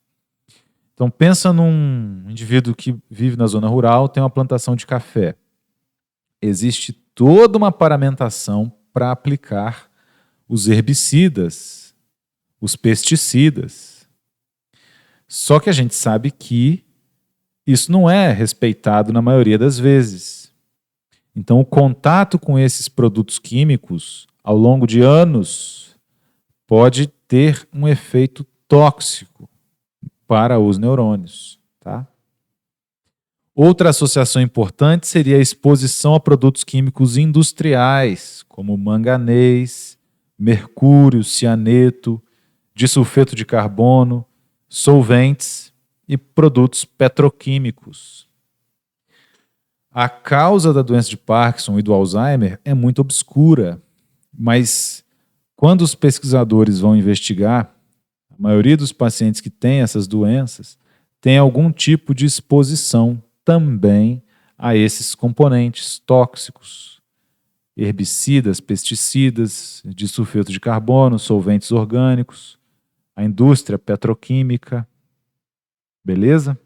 Speaker 1: Então pensa num indivíduo que vive na zona rural, tem uma plantação de café. Existe toda uma paramentação para aplicar os herbicidas, os pesticidas. Só que a gente sabe que isso não é respeitado na maioria das vezes. Então, o contato com esses produtos químicos, ao longo de anos, pode ter um efeito tóxico para os neurônios, tá? Outra associação importante seria a exposição a produtos químicos industriais, como manganês, mercúrio, cianeto, disulfeto de carbono, solventes e produtos petroquímicos. A causa da doença de Parkinson e do Alzheimer é muito obscura, mas quando os pesquisadores vão investigar, a maioria dos pacientes que têm essas doenças tem algum tipo de exposição também a esses componentes tóxicos, herbicidas, pesticidas, disulfeto de carbono, solventes orgânicos, a indústria petroquímica. Beleza?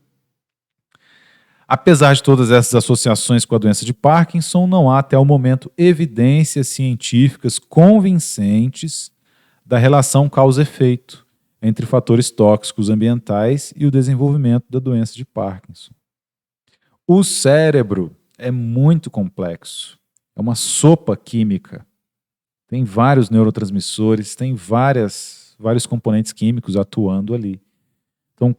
Speaker 1: Apesar de todas essas associações com a doença de Parkinson, não há até o momento evidências científicas convincentes da relação causa-efeito entre fatores tóxicos ambientais e o desenvolvimento da doença de Parkinson. O cérebro é muito complexo, é uma sopa química. Tem vários neurotransmissores, tem vários componentes químicos atuando ali. Então,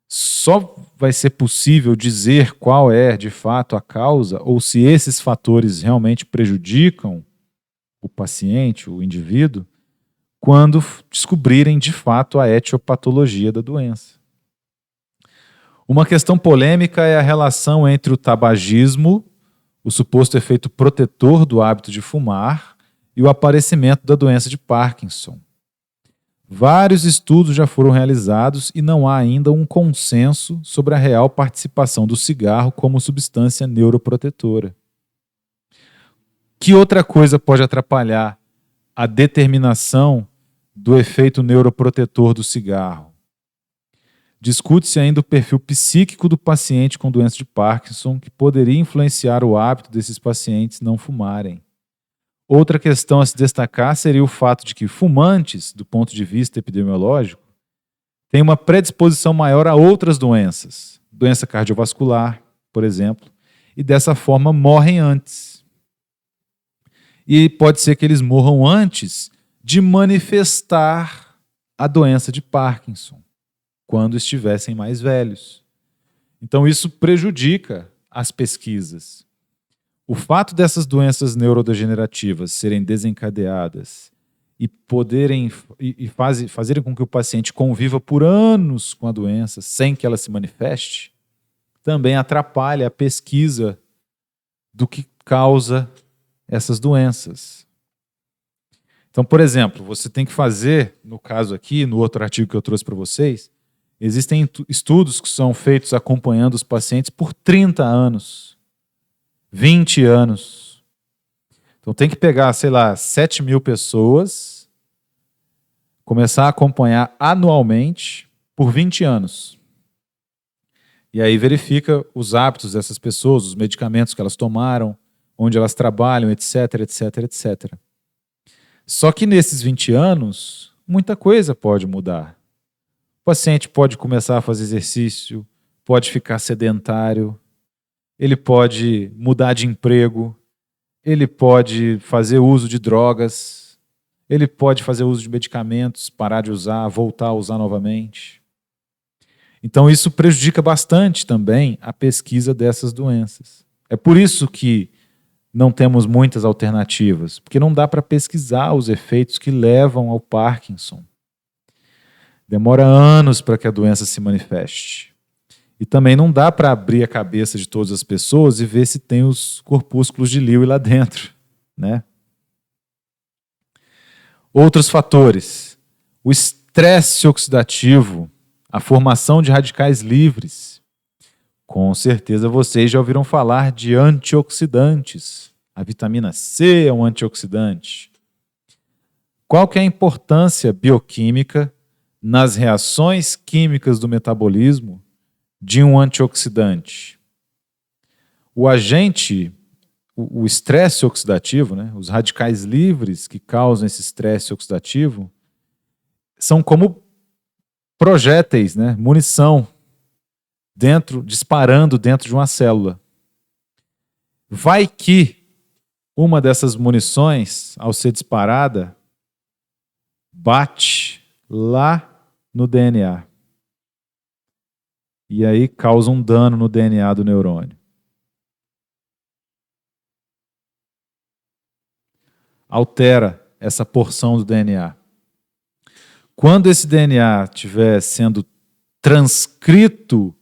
Speaker 1: só vai ser possível dizer qual é, de fato, a causa, ou se esses fatores realmente prejudicam o paciente, o indivíduo, quando descobrirem, de fato, a etiopatologia da doença. Uma questão polêmica é a relação entre o tabagismo, o suposto efeito protetor do hábito de fumar, e o aparecimento da doença de Parkinson. Vários estudos já foram realizados e não há ainda um consenso sobre a real participação do cigarro como substância neuroprotetora. Que outra coisa pode atrapalhar a determinação do efeito neuroprotetor do cigarro? Discute-se ainda o perfil psíquico do paciente com doença de Parkinson, que poderia influenciar o hábito desses pacientes não fumarem. Outra questão a se destacar seria o fato de que fumantes, do ponto de vista epidemiológico, têm uma predisposição maior a outras doenças, doença cardiovascular, por exemplo, e dessa forma morrem antes. E pode ser que eles morram antes de manifestar a doença de Parkinson, quando estivessem mais velhos. Então isso prejudica as pesquisas. O fato dessas doenças neurodegenerativas serem desencadeadas e fazerem com que o paciente conviva por anos com a doença sem que ela se manifeste, também atrapalha a pesquisa do que causa essas doenças. Então, por exemplo, você tem que fazer, no caso aqui, no outro artigo que eu trouxe para vocês, existem estudos que são feitos acompanhando os pacientes por 30 anos. 20 anos. Então tem que pegar, 7.000 pessoas, começar a acompanhar anualmente por 20 anos. E aí verifica os hábitos dessas pessoas, os medicamentos que elas tomaram, onde elas trabalham, etc, etc, etc. Só que nesses 20 anos, muita coisa pode mudar. O paciente pode começar a fazer exercício, pode ficar sedentário, ele pode mudar de emprego, ele pode fazer uso de drogas, ele pode fazer uso de medicamentos, parar de usar, voltar a usar novamente. Então isso prejudica bastante também a pesquisa dessas doenças. É por isso que não temos muitas alternativas, porque não dá para pesquisar os efeitos que levam ao Parkinson. Demora anos para que a doença se manifeste. E também não dá para abrir a cabeça de todas as pessoas e ver se tem os corpúsculos de Lewy lá dentro, né? Outros fatores. O estresse oxidativo, a formação de radicais livres. Com certeza vocês já ouviram falar de antioxidantes. A vitamina C é um antioxidante. Qual que é a importância bioquímica nas reações químicas do metabolismo de um antioxidante? O agente, o estresse oxidativo, né, os radicais livres que causam esse estresse oxidativo, são como projéteis, né, munição, disparando dentro de uma célula. Vai que uma dessas munições, ao ser disparada, bate lá no DNA. E aí causa um dano no DNA do neurônio. Altera essa porção do DNA. Quando esse DNA estiver sendo transcrito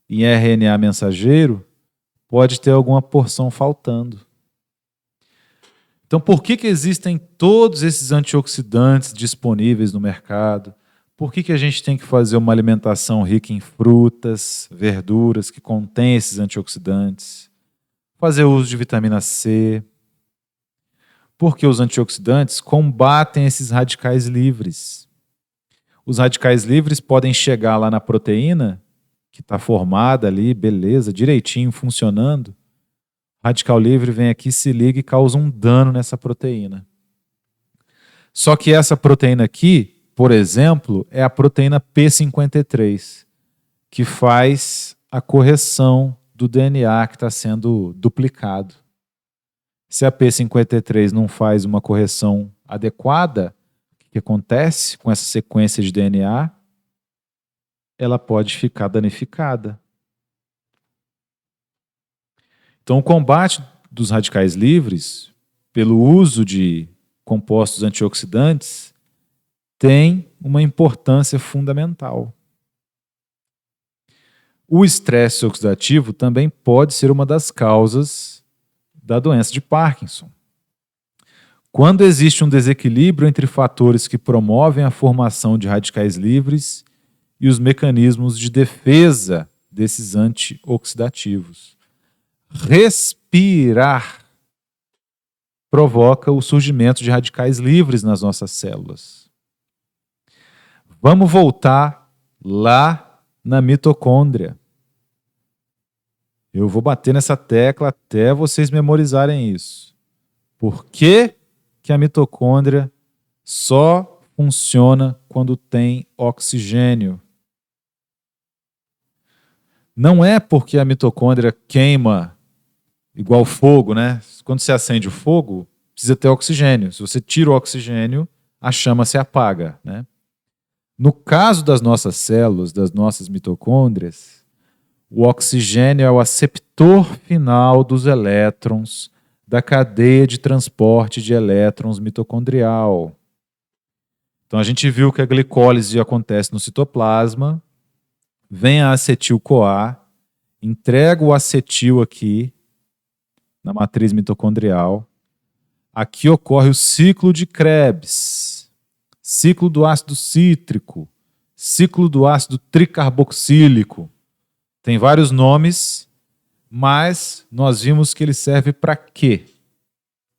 Speaker 1: em RNA mensageiro, pode ter alguma porção faltando. Então, por que existem todos esses antioxidantes disponíveis no mercado? Por que a gente tem que fazer uma alimentação rica em frutas, verduras que contêm esses antioxidantes? Fazer uso de vitamina C. Porque os antioxidantes combatem esses radicais livres. Os radicais livres podem chegar lá na proteína, que está formada ali, beleza, direitinho, funcionando, o radical livre vem aqui, se liga e causa um dano nessa proteína. Só que essa proteína aqui, por exemplo, é a proteína P53, que faz a correção do DNA que está sendo duplicado. Se a P53 não faz uma correção adequada, o que acontece com essa sequência de DNA? Ela pode ficar danificada. Então, o combate dos radicais livres, pelo uso de compostos antioxidantes, tem uma importância fundamental. O estresse oxidativo também pode ser uma das causas da doença de Parkinson. Quando existe um desequilíbrio entre fatores que promovem a formação de radicais livres e os mecanismos de defesa desses antioxidativos. Respirar provoca o surgimento de radicais livres nas nossas células. Vamos voltar lá na mitocôndria. Eu vou bater nessa tecla até vocês memorizarem isso. Por que que a mitocôndria só funciona quando tem oxigênio? Não é porque a mitocôndria queima igual fogo, né? Quando você acende o fogo, precisa ter oxigênio. Se você tira o oxigênio, a chama se apaga, né? No caso das nossas células, das nossas mitocôndrias, o oxigênio é o aceptor final dos elétrons da cadeia de transporte de elétrons mitocondrial. Então a gente viu que a glicólise acontece no citoplasma, vem a acetil-CoA, entrega o acetil aqui na matriz mitocondrial. Aqui ocorre o ciclo de Krebs, ciclo do ácido cítrico, ciclo do ácido tricarboxílico. Tem vários nomes, mas nós vimos que ele serve para quê?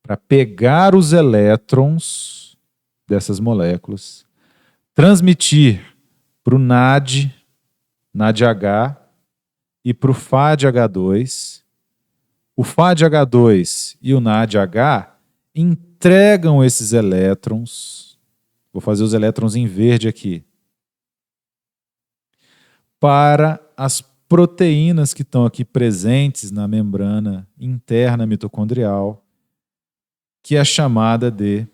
Speaker 1: Para pegar os elétrons dessas moléculas, transmitir para o NAD, NADH, e para o FADH2. O FADH2 e o NADH entregam esses elétrons, vou fazer os elétrons em verde aqui, para as proteínas que estão aqui presentes na membrana interna mitocondrial, que é chamada de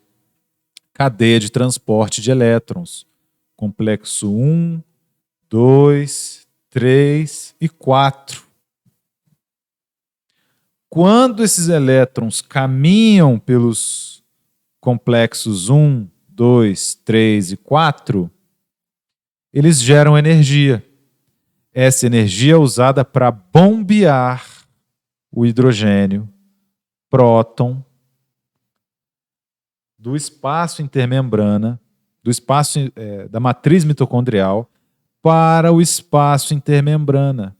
Speaker 1: cadeia de transporte de elétrons. Complexo 1, 2, 3 e 4. Quando esses elétrons caminham pelos complexos 1, 2, 3 e 4, eles geram energia. Essa energia é usada para bombear o hidrogênio, próton, do espaço intermembrana, do espaço da matriz mitocondrial, para o espaço intermembrana.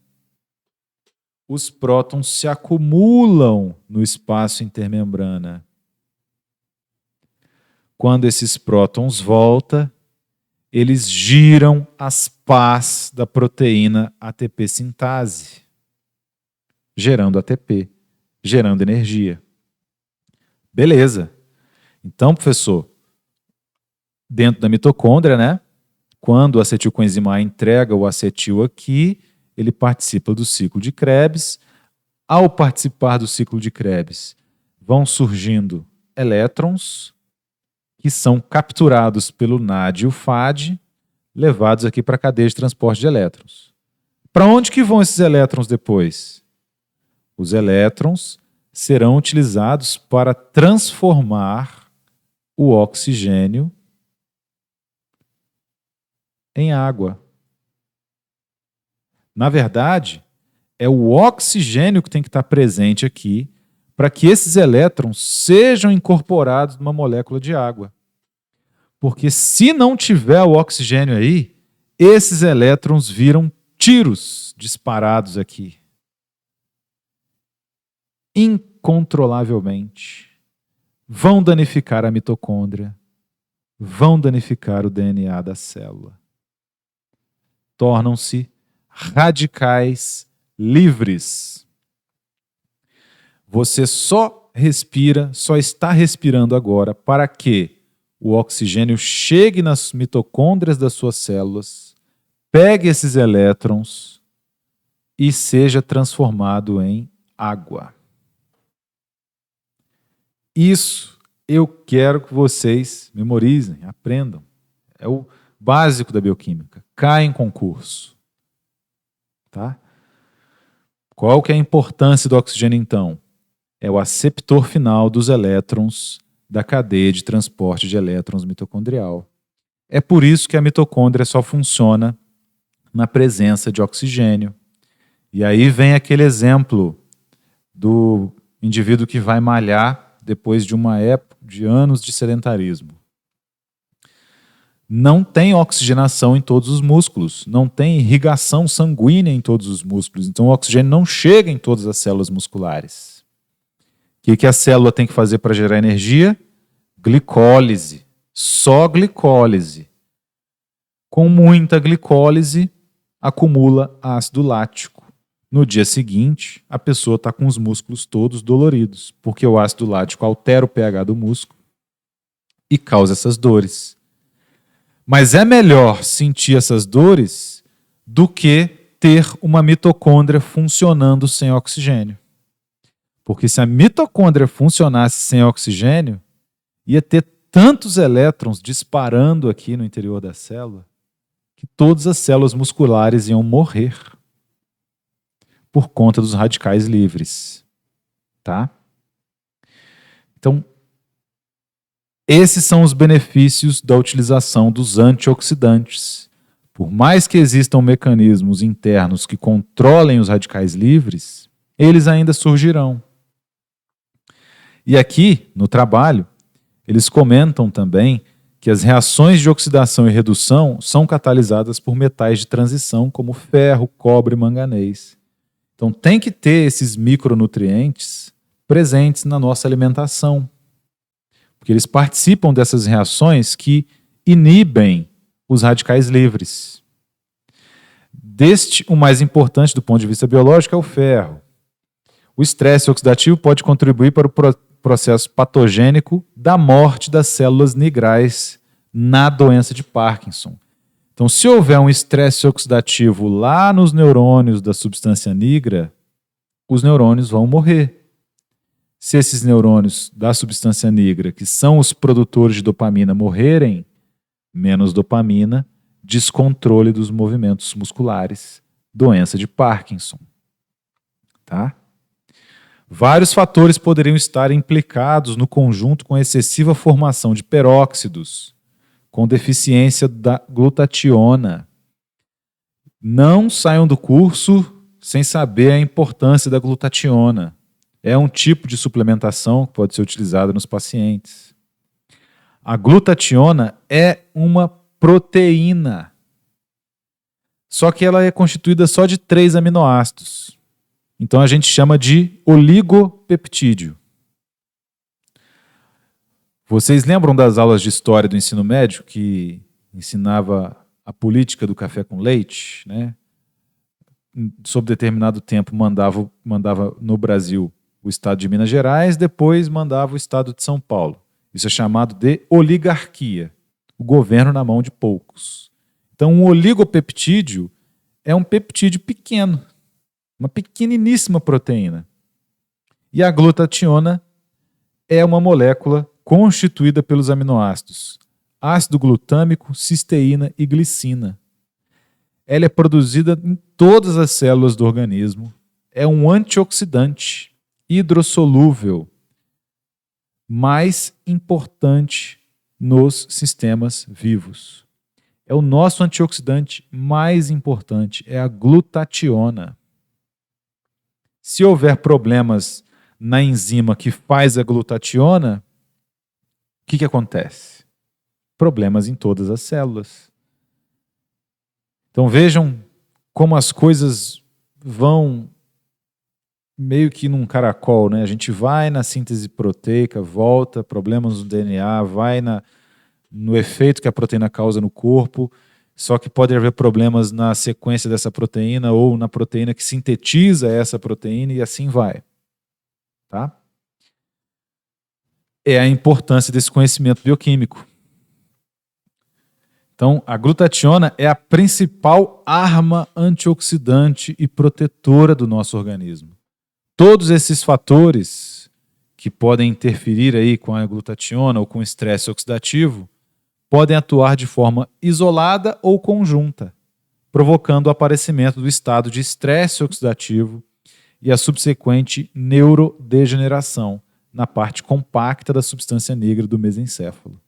Speaker 1: Os prótons se acumulam no espaço intermembrana. Quando esses prótons voltam, eles giram as pás da proteína ATP sintase, gerando ATP, gerando energia. Beleza. Então, professor, dentro da mitocôndria, né? Quando o acetilcoenzima A entrega o acetil aqui, ele participa do ciclo de Krebs. Ao participar do ciclo de Krebs, vão surgindo elétrons que são capturados pelo NAD e o FAD, levados aqui para a cadeia de transporte de elétrons. Para onde que vão esses elétrons depois? Os elétrons serão utilizados para transformar o oxigênio em água. Na verdade, é o oxigênio que tem que estar presente aqui para que esses elétrons sejam incorporados numa molécula de água. Porque se não tiver o oxigênio aí, esses elétrons viram tiros disparados aqui. Incontrolavelmente. Vão danificar a mitocôndria, vão danificar o DNA da célula. Tornam-se radicais livres. Você só respira, só está respirando agora para que o oxigênio chegue nas mitocôndrias das suas células, pegue esses elétrons e seja transformado em água. Isso eu quero que vocês memorizem, aprendam. É o básico da bioquímica. Cai em concurso. Tá? Qual que é a importância do oxigênio, então? É o aceptor final dos elétrons da cadeia de transporte de elétrons mitocondrial. É por isso que a mitocôndria só funciona na presença de oxigênio. E aí vem aquele exemplo do indivíduo que vai malhar depois de uma época de anos de sedentarismo. Não tem oxigenação em todos os músculos, não tem irrigação sanguínea em todos os músculos, então o oxigênio não chega em todas as células musculares. O que a célula tem que fazer para gerar energia? Glicólise, só glicólise. Com muita glicólise, acumula ácido lático. No dia seguinte, a pessoa está com os músculos todos doloridos, porque o ácido lático altera o pH do músculo e causa essas dores. Mas é melhor sentir essas dores do que ter uma mitocôndria funcionando sem oxigênio. Porque se a mitocôndria funcionasse sem oxigênio, ia ter tantos elétrons disparando aqui no interior da célula que todas as células musculares iam morrer por conta dos radicais livres. Tá? Então, esses são os benefícios da utilização dos antioxidantes. Por mais que existam mecanismos internos que controlem os radicais livres, eles ainda surgirão. E aqui, no trabalho, eles comentam também que as reações de oxidação e redução são catalisadas por metais de transição como ferro, cobre e manganês. Então tem que ter esses micronutrientes presentes na nossa alimentação, porque eles participam dessas reações que inibem os radicais livres. O mais importante do ponto de vista biológico é o ferro. O estresse oxidativo pode contribuir para o processo patogênico da morte das células nigrais na doença de Parkinson. Então, se houver um estresse oxidativo lá nos neurônios da substância nigra, os neurônios vão morrer. Se esses neurônios da substância nigra, que são os produtores de dopamina, morrerem, menos dopamina, descontrole dos movimentos musculares, doença de Parkinson. Tá? Vários fatores poderiam estar implicados no conjunto com excessiva formação de peróxidos, com deficiência da glutationa. Não saiam do curso sem saber a importância da glutationa. É um tipo de suplementação que pode ser utilizada nos pacientes. A glutationa é uma proteína, só que ela é constituída só de 3 aminoácidos. Então a gente chama de oligopeptídeo. Vocês lembram das aulas de história do ensino médio que ensinava a política do café com leite, né? Sob determinado tempo mandava no Brasil o estado de Minas Gerais, depois mandava o estado de São Paulo. Isso é chamado de oligarquia, o governo na mão de poucos. Então um oligopeptídeo é um peptídeo pequeno, uma pequeniníssima proteína. E a glutationa é uma molécula constituída pelos aminoácidos ácido glutâmico, cisteína e glicina. Ela é produzida em todas as células do organismo. É um antioxidante hidrossolúvel, mais importante nos sistemas vivos. É o nosso antioxidante mais importante, é a glutationa. Se houver problemas na enzima que faz a glutationa, o que acontece? Problemas em todas as células. Então vejam como as coisas vão meio que num caracol, né? A gente vai na síntese proteica, volta, problemas no DNA, vai no efeito que a proteína causa no corpo, só que pode haver problemas na sequência dessa proteína ou na proteína que sintetiza essa proteína e assim vai. Tá? É a importância desse conhecimento bioquímico. Então, a glutationa é a principal arma antioxidante e protetora do nosso organismo. Todos esses fatores que podem interferir aí com a glutationa ou com o estresse oxidativo podem atuar de forma isolada ou conjunta, provocando o aparecimento do estado de estresse oxidativo e a subsequente neurodegeneração na parte compacta da substância negra do mesencéfalo.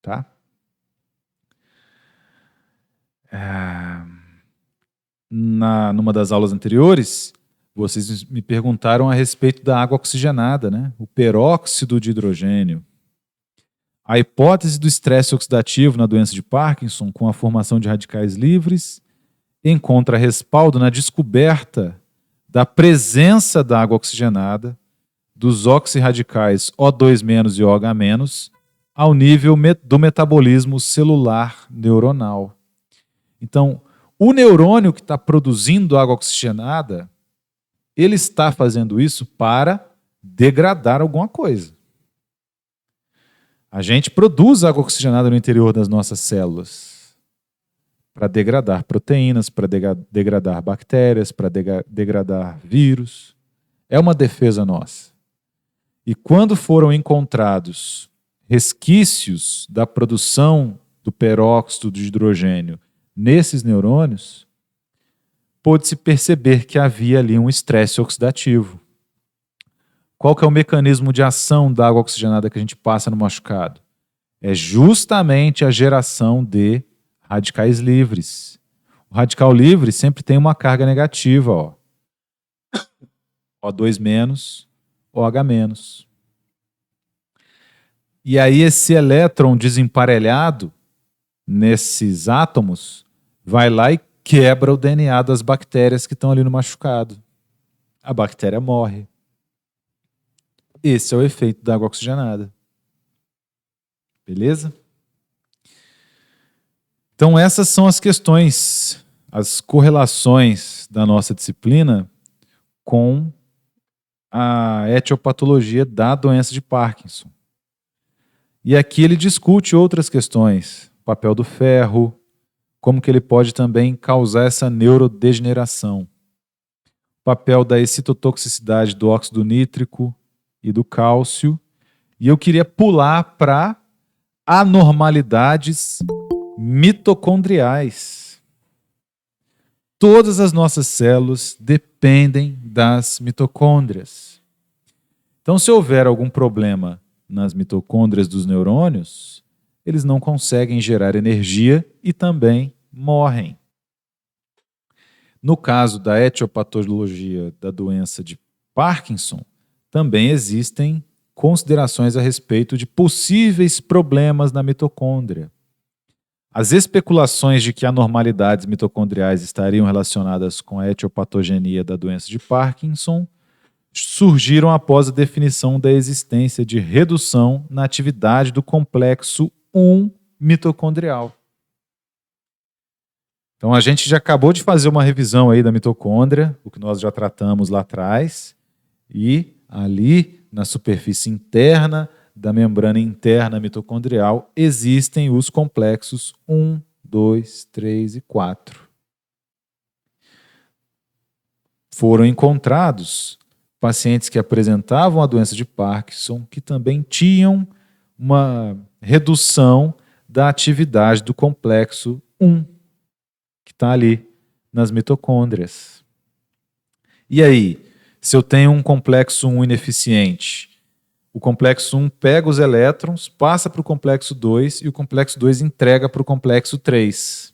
Speaker 1: Tá? Numa das aulas anteriores, vocês me perguntaram a respeito da água oxigenada, né? O peróxido de hidrogênio. A hipótese do estresse oxidativo na doença de Parkinson, com a formação de radicais livres, encontra respaldo na descoberta da presença da água oxigenada, dos oxirradicais O2- e OH- ao nível do metabolismo celular neuronal. Então, o neurônio que está produzindo água oxigenada, ele está fazendo isso para degradar alguma coisa. A gente produz água oxigenada no interior das nossas células para degradar proteínas, para degradar bactérias, para degradar vírus. É uma defesa nossa. E quando foram encontrados resquícios da produção do peróxido de hidrogênio nesses neurônios, pôde-se perceber que havia ali um estresse oxidativo. Qual que é o mecanismo de ação da água oxigenada que a gente passa no machucado? É justamente a geração de radicais livres. O radical livre sempre tem uma carga negativa, ó. O2-, OH-. E aí esse elétron desemparelhado nesses átomos vai lá e quebra o DNA das bactérias que estão ali no machucado. A bactéria morre. Esse é o efeito da água oxigenada. Beleza? Então essas são as questões, as correlações da nossa disciplina com a etiopatologia da doença de Parkinson. E aqui ele discute outras questões, o papel do ferro, como que ele pode também causar essa neurodegeneração, o papel da excitotoxicidade do óxido nítrico e do cálcio. E eu queria pular para anormalidades mitocondriais. Todas as nossas células dependem das mitocôndrias. Então, se houver algum problema nas mitocôndrias dos neurônios, eles não conseguem gerar energia e também morrem. No caso da etiopatologia da doença de Parkinson, também existem considerações a respeito de possíveis problemas na mitocôndria. As especulações de que anormalidades mitocondriais estariam relacionadas com a etiopatogenia da doença de Parkinson surgiram após a definição da existência de redução na atividade do complexo 1 mitocondrial. Então a gente já acabou de fazer uma revisão aí da mitocôndria, o que nós já tratamos lá atrás, e ali na superfície interna da membrana interna mitocondrial existem os complexos 1, 2, 3 e 4. Foram encontrados pacientes que apresentavam a doença de Parkinson que também tinham uma redução da atividade do complexo 1, que está ali nas mitocôndrias. E aí, se eu tenho um complexo 1 ineficiente, o complexo 1 pega os elétrons, passa para o complexo 2 e o complexo 2 entrega para o complexo 3.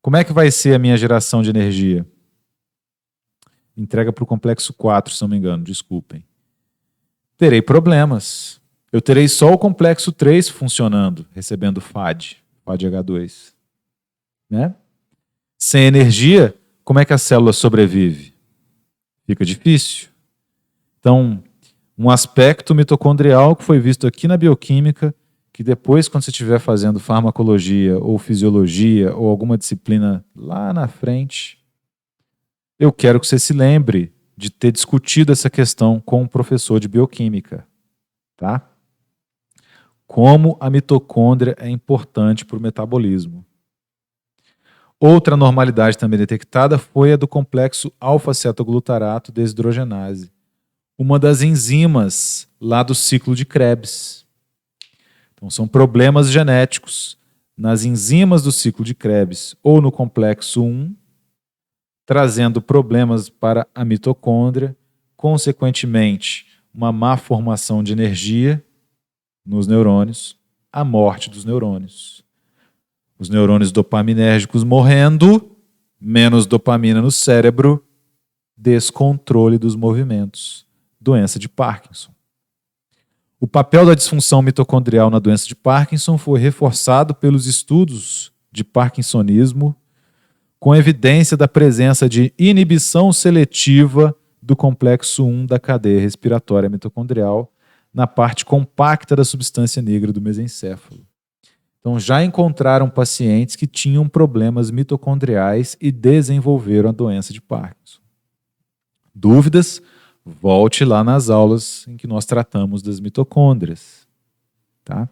Speaker 1: Como é que vai ser a minha geração de energia? Entrega para o complexo 4, se não me engano, desculpem. Terei problemas. Eu terei só o complexo 3 funcionando, recebendo FADH2. Né? Sem energia, como é que a célula sobrevive? Fica difícil. Então, um aspecto mitocondrial que foi visto aqui na bioquímica, que depois, quando você estiver fazendo farmacologia ou fisiologia ou alguma disciplina lá na frente, eu quero que você se lembre de ter discutido essa questão com um professor de bioquímica, tá? Como a mitocôndria é importante para o metabolismo. Outra anormalidade também detectada foi a do complexo alfa-cetoglutarato desidrogenase, uma das enzimas lá do ciclo de Krebs. Então, são problemas genéticos nas enzimas do ciclo de Krebs ou no complexo 1, trazendo problemas para a mitocôndria, consequentemente, uma má formação de energia nos neurônios, a morte dos neurônios. Os neurônios dopaminérgicos morrendo, menos dopamina no cérebro, descontrole dos movimentos, doença de Parkinson. O papel da disfunção mitocondrial na doença de Parkinson foi reforçado pelos estudos de parkinsonismo, com evidência da presença de inibição seletiva do complexo 1 da cadeia respiratória mitocondrial na parte compacta da substância negra do mesencéfalo. Então, já encontraram pacientes que tinham problemas mitocondriais e desenvolveram a doença de Parkinson. Dúvidas? Volte lá nas aulas em que nós tratamos das mitocôndrias. Tá?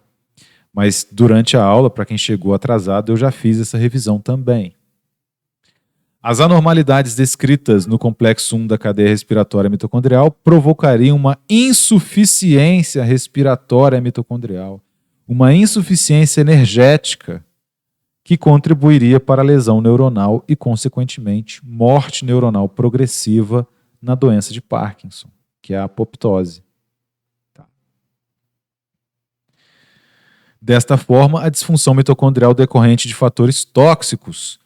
Speaker 1: Mas durante a aula, para quem chegou atrasado, eu já fiz essa revisão também. As anormalidades descritas no complexo 1 da cadeia respiratória mitocondrial provocariam uma insuficiência respiratória mitocondrial, uma insuficiência energética que contribuiria para a lesão neuronal e, consequentemente, morte neuronal progressiva na doença de Parkinson, que é a apoptose. Tá. Desta forma, a disfunção mitocondrial decorrente de fatores tóxicos,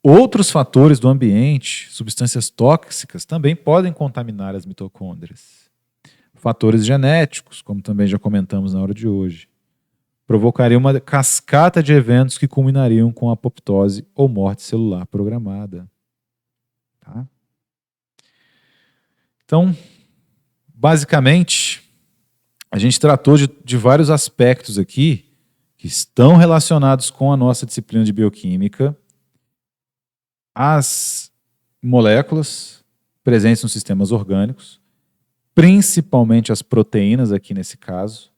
Speaker 1: outros fatores do ambiente, substâncias tóxicas, também podem contaminar as mitocôndrias. Fatores genéticos, como também já comentamos na hora de hoje, provocaria uma cascata de eventos que culminariam com a apoptose ou morte celular programada. Tá? Então, basicamente, a gente tratou de vários aspectos aqui que estão relacionados com a nossa disciplina de bioquímica, as moléculas presentes nos sistemas orgânicos, principalmente as proteínas aqui nesse caso,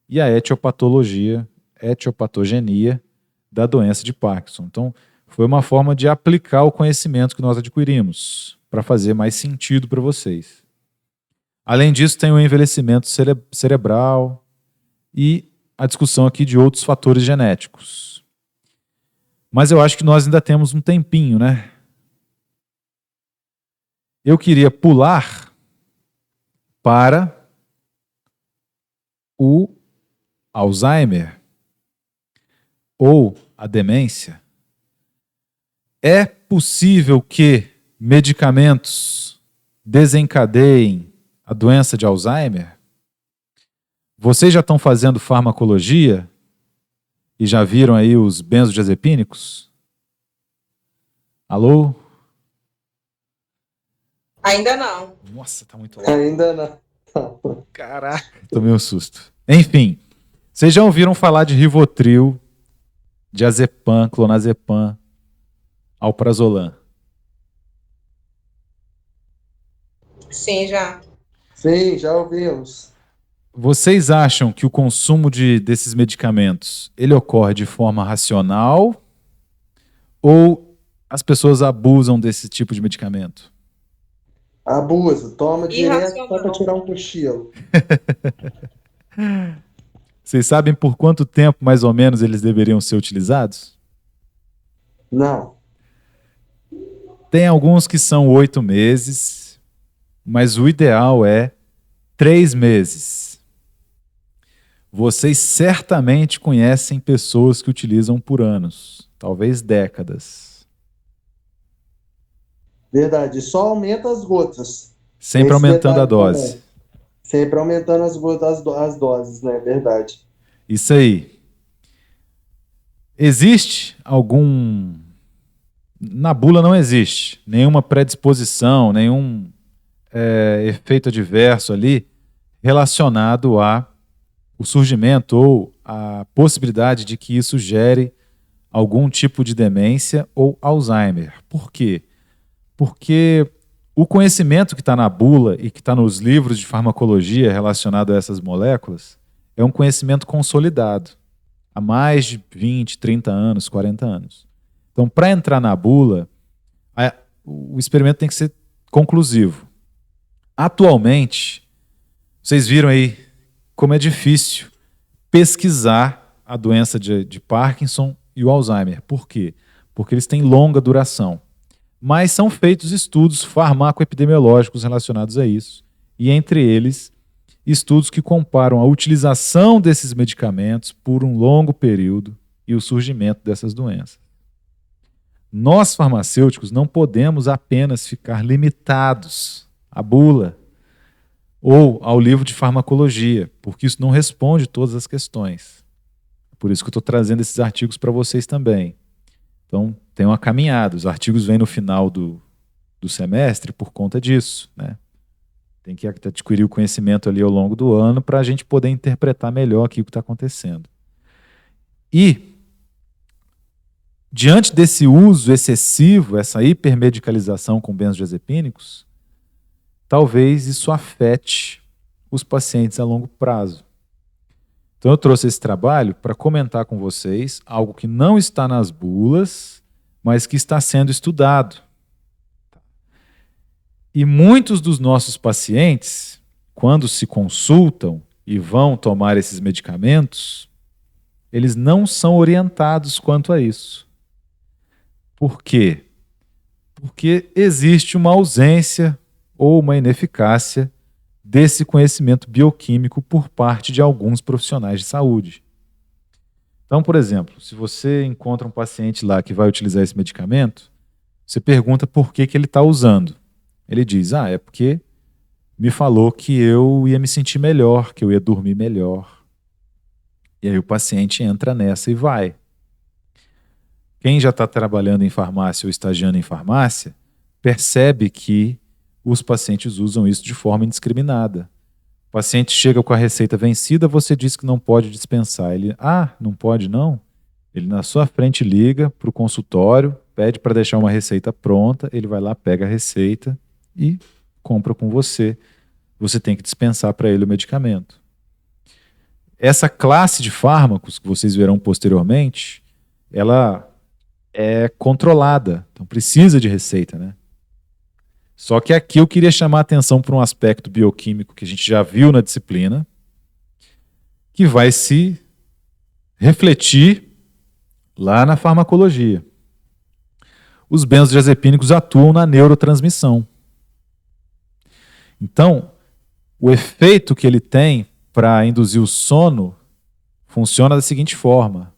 Speaker 1: e a etiopatogenia da doença de Parkinson. Então, foi uma forma de aplicar o conhecimento que nós adquirimos para fazer mais sentido para vocês. Além disso, tem o envelhecimento cerebral e a discussão aqui de outros fatores genéticos. Mas eu acho que nós ainda temos um tempinho, né? Eu queria pular para o Alzheimer ou a demência. É possível que medicamentos desencadeiem a doença de Alzheimer? Vocês já estão fazendo farmacologia e já viram aí os benzodiazepínicos? Alô?
Speaker 2: Ainda não.
Speaker 1: Nossa, tá muito alto.
Speaker 3: Ainda não.
Speaker 1: Caraca, tomei um susto. Enfim, vocês já ouviram falar de Rivotril, diazepam, clonazepam, alprazolam?
Speaker 2: Sim, já.
Speaker 3: Sim, já ouvimos.
Speaker 1: Vocês acham que o consumo desses medicamentos ele ocorre de forma racional ou as pessoas abusam desse tipo de medicamento?
Speaker 3: Abuso, toma direto só
Speaker 2: Irracional.
Speaker 3: para tirar um cochilo.
Speaker 1: Vocês sabem por quanto tempo, mais ou menos, eles deveriam ser utilizados?
Speaker 3: Não.
Speaker 1: Tem alguns que são 8 meses, mas o ideal é 3 meses. Vocês certamente conhecem pessoas que utilizam por anos, talvez décadas.
Speaker 3: Verdade, só aumenta as gotas.
Speaker 1: Sempre
Speaker 3: Esse
Speaker 1: aumentando a
Speaker 3: detalhe
Speaker 1: dose.
Speaker 3: também. Sempre aumentando as doses, né? Verdade.
Speaker 1: Isso aí. Existe algum... Na bula não existe nenhuma predisposição, nenhum efeito adverso ali relacionado a o surgimento ou a possibilidade de que isso gere algum tipo de demência ou Alzheimer. Por quê? Porque o conhecimento que está na bula e que está nos livros de farmacologia relacionado a essas moléculas é um conhecimento consolidado há mais de 20, 30 anos, 40 anos. Então, para entrar na bula, o experimento tem que ser conclusivo. Atualmente, vocês viram aí como é difícil pesquisar a doença de Parkinson e o Alzheimer. Por quê? Porque eles têm longa duração. Mas são feitos estudos farmacoepidemiológicos relacionados a isso. E entre eles, estudos que comparam a utilização desses medicamentos por um longo período e o surgimento dessas doenças. Nós, farmacêuticos, não podemos apenas ficar limitados à bula ou ao livro de farmacologia, porque isso não responde todas as questões. Por isso que eu estou trazendo esses artigos para vocês também. Então, tem uma caminhada. Os artigos vêm no final do semestre por conta disso, né? Tem que adquirir o conhecimento ali ao longo do ano para a gente poder interpretar melhor aqui o que está acontecendo. E, diante desse uso excessivo, essa hipermedicalização com benzodiazepínicos, talvez isso afete os pacientes a longo prazo. Então eu trouxe esse trabalho para comentar com vocês algo que não está nas bulas, mas que está sendo estudado. E muitos dos nossos pacientes, quando se consultam e vão tomar esses medicamentos, eles não são orientados quanto a isso. Por quê? Porque existe uma ausência ou uma ineficácia desse conhecimento bioquímico por parte de alguns profissionais de saúde. Então, por exemplo, se você encontra um paciente lá que vai utilizar esse medicamento, você pergunta por que ele está usando. Ele diz, é porque me falou que eu ia me sentir melhor, que eu ia dormir melhor. E aí o paciente entra nessa e vai. Quem já está trabalhando em farmácia ou estagiando em farmácia, percebe que os pacientes usam isso de forma indiscriminada. O paciente chega com a receita vencida, você diz que não pode dispensar. Ele, não pode não? Ele na sua frente liga para o consultório, pede para deixar uma receita pronta, ele vai lá, pega a receita e compra com você. Você tem que dispensar para ele o medicamento. Essa classe de fármacos, que vocês verão posteriormente, ela é controlada, então precisa de receita, né? Só que aqui eu queria chamar a atenção para um aspecto bioquímico que a gente já viu na disciplina, que vai se refletir lá na farmacologia. Os benzodiazepínicos atuam na neurotransmissão. Então, o efeito que ele tem para induzir o sono funciona da seguinte forma.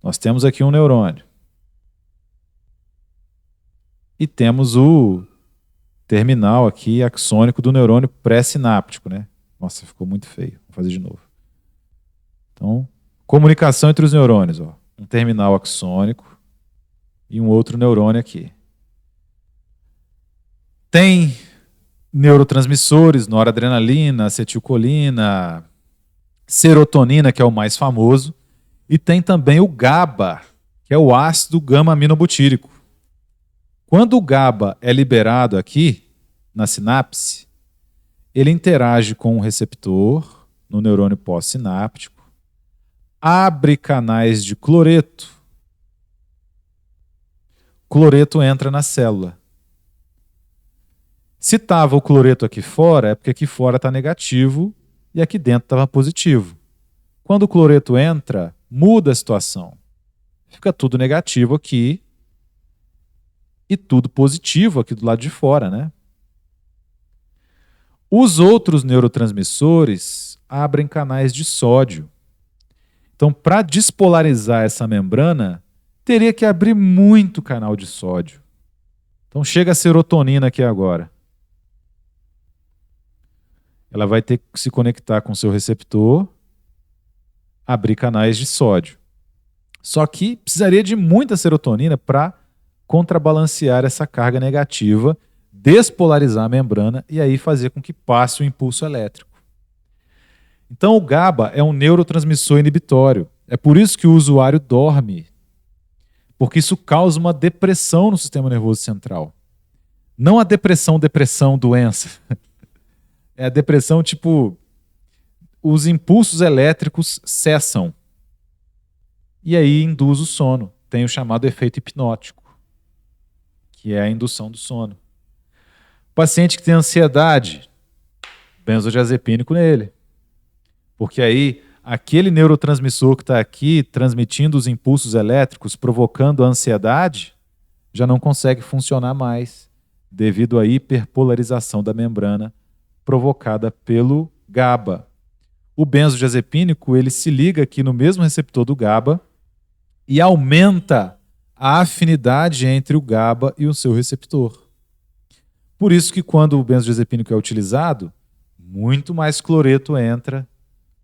Speaker 1: Nós temos aqui um neurônio. E temos o terminal aqui axônico do neurônio pré-sináptico, né? Nossa, ficou muito feio. Vou fazer de novo. Então, comunicação entre os neurônios, ó. Um terminal axônico e um outro neurônio aqui. Tem neurotransmissores, noradrenalina, acetilcolina, serotonina, que é o mais famoso, e tem também o GABA, que é o ácido gama-aminobutírico. Quando o GABA é liberado aqui, na sinapse, ele interage com o receptor no neurônio pós-sináptico, abre canais de cloreto. Cloreto entra na célula. Se estava o cloreto aqui fora, é porque aqui fora está negativo e aqui dentro estava positivo. Quando o cloreto entra, muda a situação. Fica tudo negativo aqui e tudo positivo aqui do lado de fora, né? Os outros neurotransmissores abrem canais de sódio. Então, para despolarizar essa membrana, teria que abrir muito canal de sódio. Então, chega a serotonina aqui agora. Ela vai ter que se conectar com o seu receptor, abrir canais de sódio. Só que precisaria de muita serotonina para contrabalancear essa carga negativa, despolarizar a membrana e aí fazer com que passe o impulso elétrico. Então o GABA é um neurotransmissor inibitório. É por isso que o usuário dorme, porque isso causa uma depressão no sistema nervoso central. Não a depressão, doença. É a depressão tipo, os impulsos elétricos cessam. E aí induz o sono. Tem o chamado efeito hipnótico, que é a indução do sono. Paciente que tem ansiedade, benzodiazepínico nele. Porque aí, aquele neurotransmissor que está aqui, transmitindo os impulsos elétricos, provocando a ansiedade, já não consegue funcionar mais, devido à hiperpolarização da membrana provocada pelo GABA. O benzodiazepínico, ele se liga aqui no mesmo receptor do GABA e aumenta a afinidade entre o GABA e o seu receptor. Por isso que quando o benzodiazepínico é utilizado, muito mais cloreto entra,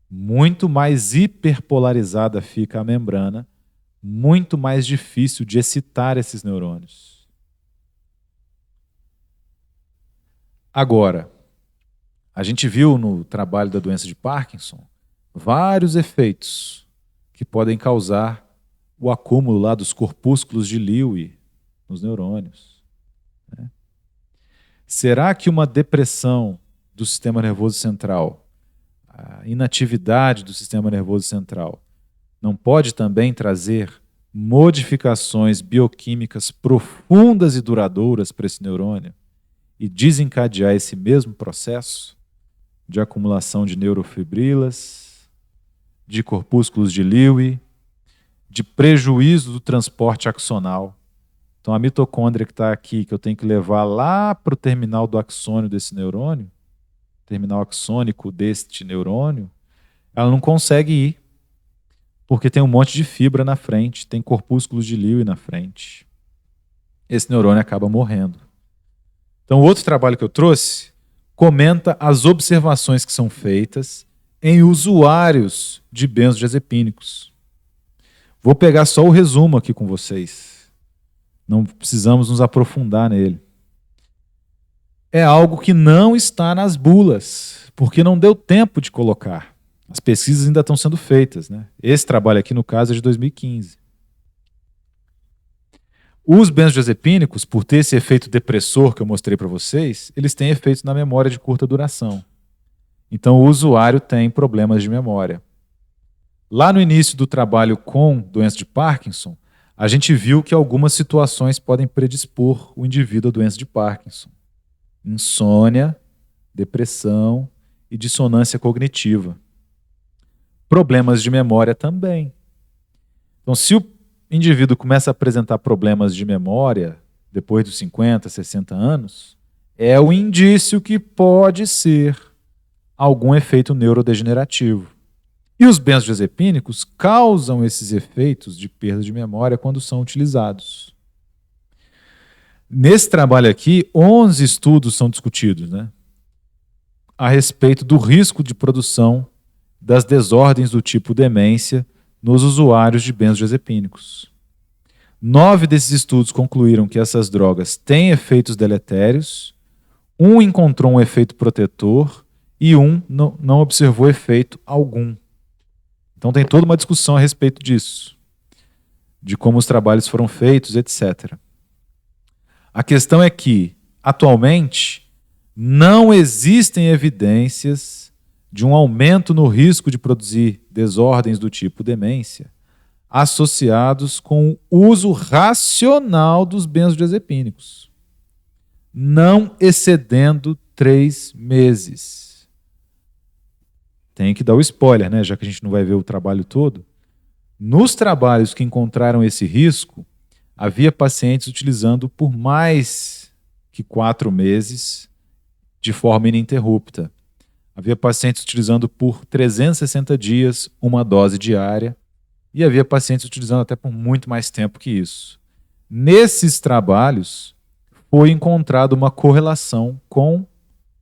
Speaker 1: muito mais hiperpolarizada fica a membrana, muito mais difícil de excitar esses neurônios. Agora, a gente viu no trabalho da doença de Parkinson vários efeitos que podem causar o acúmulo lá dos corpúsculos de Lewy nos neurônios. Será que uma depressão do sistema nervoso central, a inatividade do sistema nervoso central, não pode também trazer modificações bioquímicas profundas e duradouras para esse neurônio e desencadear esse mesmo processo de acumulação de neurofibrilas, de corpúsculos de Lewy, de prejuízo do transporte axonal? Então a mitocôndria que está aqui, que eu tenho que levar lá para o terminal do axônio desse neurônio, terminal axônico deste neurônio, ela não consegue ir, porque tem um monte de fibra na frente, tem corpúsculos de Lewy na frente. Esse neurônio acaba morrendo. Então, o outro trabalho que eu trouxe comenta as observações que são feitas em usuários de benzodiazepínicos. Vou pegar só o resumo aqui com vocês. Não precisamos nos aprofundar nele. É algo que não está nas bulas, porque não deu tempo de colocar. As pesquisas ainda estão sendo feitas, né? Esse trabalho aqui, no caso, é de 2015. Os benzodiazepínicos, por ter esse efeito depressor que eu mostrei para vocês, eles têm efeitos na memória de curta duração. Então o usuário tem problemas de memória. Lá no início do trabalho com doença de Parkinson, a gente viu que algumas situações podem predispor o indivíduo à doença de Parkinson. Insônia, depressão e dissonância cognitiva. Problemas de memória também. Então, se o indivíduo começa a apresentar problemas de memória depois dos 50, 60 anos, é o indício que pode ser algum efeito neurodegenerativo. E os benzodiazepínicos causam esses efeitos de perda de memória quando são utilizados. Nesse trabalho aqui, 11 estudos são discutidos, né, a respeito do risco de produção das desordens do tipo demência nos usuários de benzodiazepínicos. 9 desses estudos concluíram que essas drogas têm efeitos deletérios, um encontrou um efeito protetor e um não observou efeito algum. Então tem toda uma discussão a respeito disso, de como os trabalhos foram feitos, etc. A questão é que, atualmente, não existem evidências de um aumento no risco de produzir desordens do tipo demência associados com o uso racional dos benzodiazepínicos, não excedendo 3 meses. Tem que dar o spoiler, né? Já que a gente não vai ver o trabalho todo. Nos trabalhos que encontraram esse risco, havia pacientes utilizando por mais que 4 meses de forma ininterrupta. Havia pacientes utilizando por 360 dias uma dose diária e havia pacientes utilizando até por muito mais tempo que isso. Nesses trabalhos, foi encontrada uma correlação com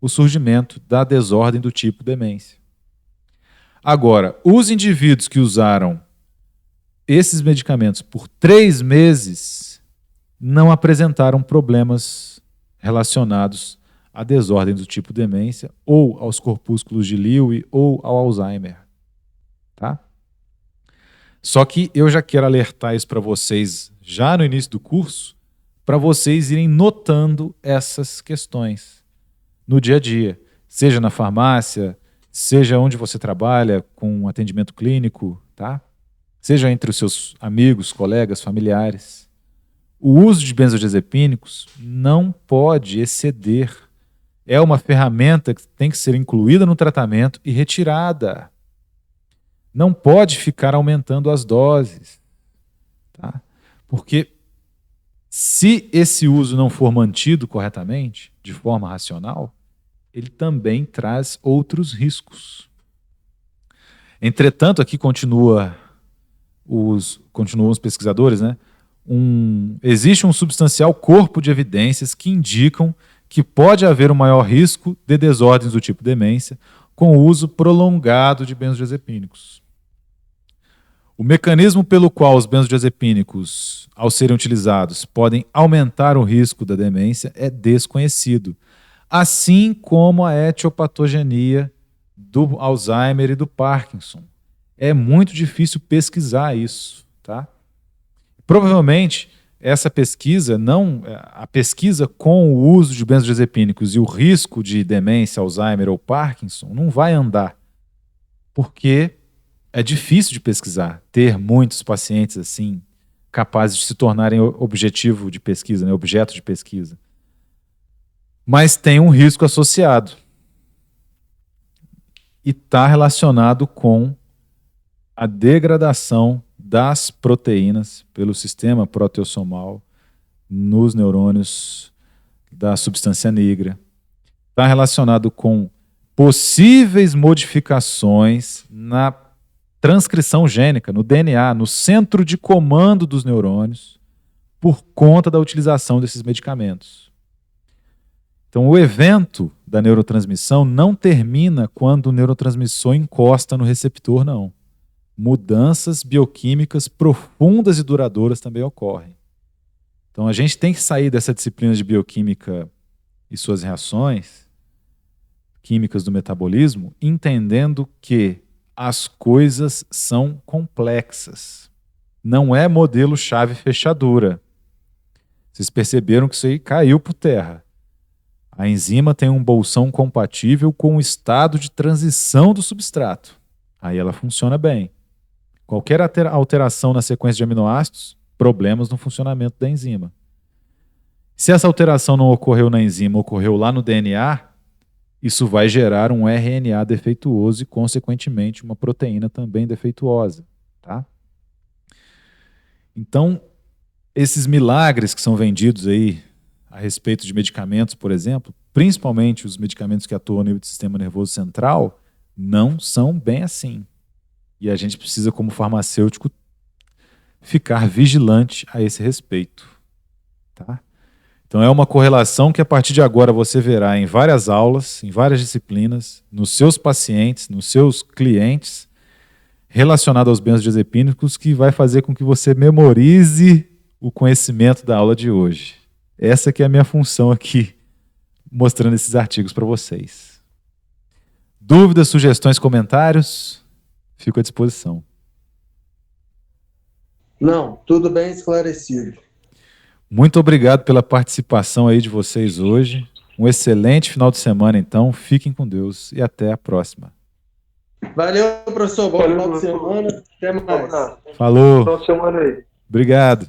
Speaker 1: o surgimento da desordem do tipo demência. Agora, os indivíduos que usaram esses medicamentos por 3 meses não apresentaram problemas relacionados à desordem do tipo demência, ou aos corpúsculos de Lewy, ou ao Alzheimer. Tá? Só que eu já quero alertar isso para vocês já no início do curso, para vocês irem notando essas questões no dia a dia, seja na farmácia, seja onde você trabalha com atendimento clínico, tá? Seja entre os seus amigos, colegas, familiares. O uso de benzodiazepínicos não pode exceder. É uma ferramenta que tem que ser incluída no tratamento e retirada. Não pode ficar aumentando as doses, tá? Porque se esse uso não for mantido corretamente, de forma racional, ele também traz outros riscos. Entretanto, aqui continuam os pesquisadores, né? Existe um substancial corpo de evidências que indicam que pode haver um maior risco de desordens do tipo demência com o uso prolongado de benzodiazepínicos. O mecanismo pelo qual os benzodiazepínicos, ao serem utilizados, podem aumentar o risco da demência é desconhecido, assim como a etiopatogenia do Alzheimer e do Parkinson. É muito difícil pesquisar isso, tá? Provavelmente essa pesquisa a pesquisa com o uso de benzodiazepínicos e o risco de demência, Alzheimer ou Parkinson não vai andar, porque é difícil de pesquisar, ter muitos pacientes assim capazes de se tornarem objetivo de pesquisa, né, objeto de pesquisa. Mas tem um risco associado e está relacionado com a degradação das proteínas pelo sistema proteossomal nos neurônios da substância negra. Está relacionado com possíveis modificações na transcrição gênica, no DNA, no centro de comando dos neurônios, por conta da utilização desses medicamentos. Então, o evento da neurotransmissão não termina quando o neurotransmissor encosta no receptor, não. Mudanças bioquímicas profundas e duradouras também ocorrem. Então, a gente tem que sair dessa disciplina de bioquímica e suas reações químicas do metabolismo, entendendo que as coisas são complexas. Não é modelo chave-fechadura. Vocês perceberam que isso aí caiu por terra. A enzima tem um bolsão compatível com o estado de transição do substrato. Aí ela funciona bem. Qualquer alteração na sequência de aminoácidos, problemas no funcionamento da enzima. Se essa alteração não ocorreu na enzima, ocorreu lá no DNA, isso vai gerar um RNA defeituoso e, consequentemente, uma proteína também defeituosa. Tá? Então, esses milagres que são vendidos aí a respeito de medicamentos, por exemplo, principalmente os medicamentos que atuam no nível do sistema nervoso central, não são bem assim. E a gente precisa, como farmacêutico, ficar vigilante a esse respeito. Tá? Então é uma correlação que a partir de agora você verá em várias aulas, em várias disciplinas, nos seus pacientes, nos seus clientes, relacionado aos benzodiazepínicos, que vai fazer com que você memorize o conhecimento da aula de hoje. Essa que é a minha função aqui, mostrando esses artigos para vocês. Dúvidas, sugestões, comentários? Fico à disposição.
Speaker 3: Não, tudo bem esclarecido.
Speaker 1: Muito obrigado pela participação aí de vocês hoje. Um excelente final de semana, então. Fiquem com Deus e até a próxima.
Speaker 3: Valeu, professor. Bom final de semana. Até mais.
Speaker 1: Falou.
Speaker 4: Boa semana aí.
Speaker 1: Obrigado.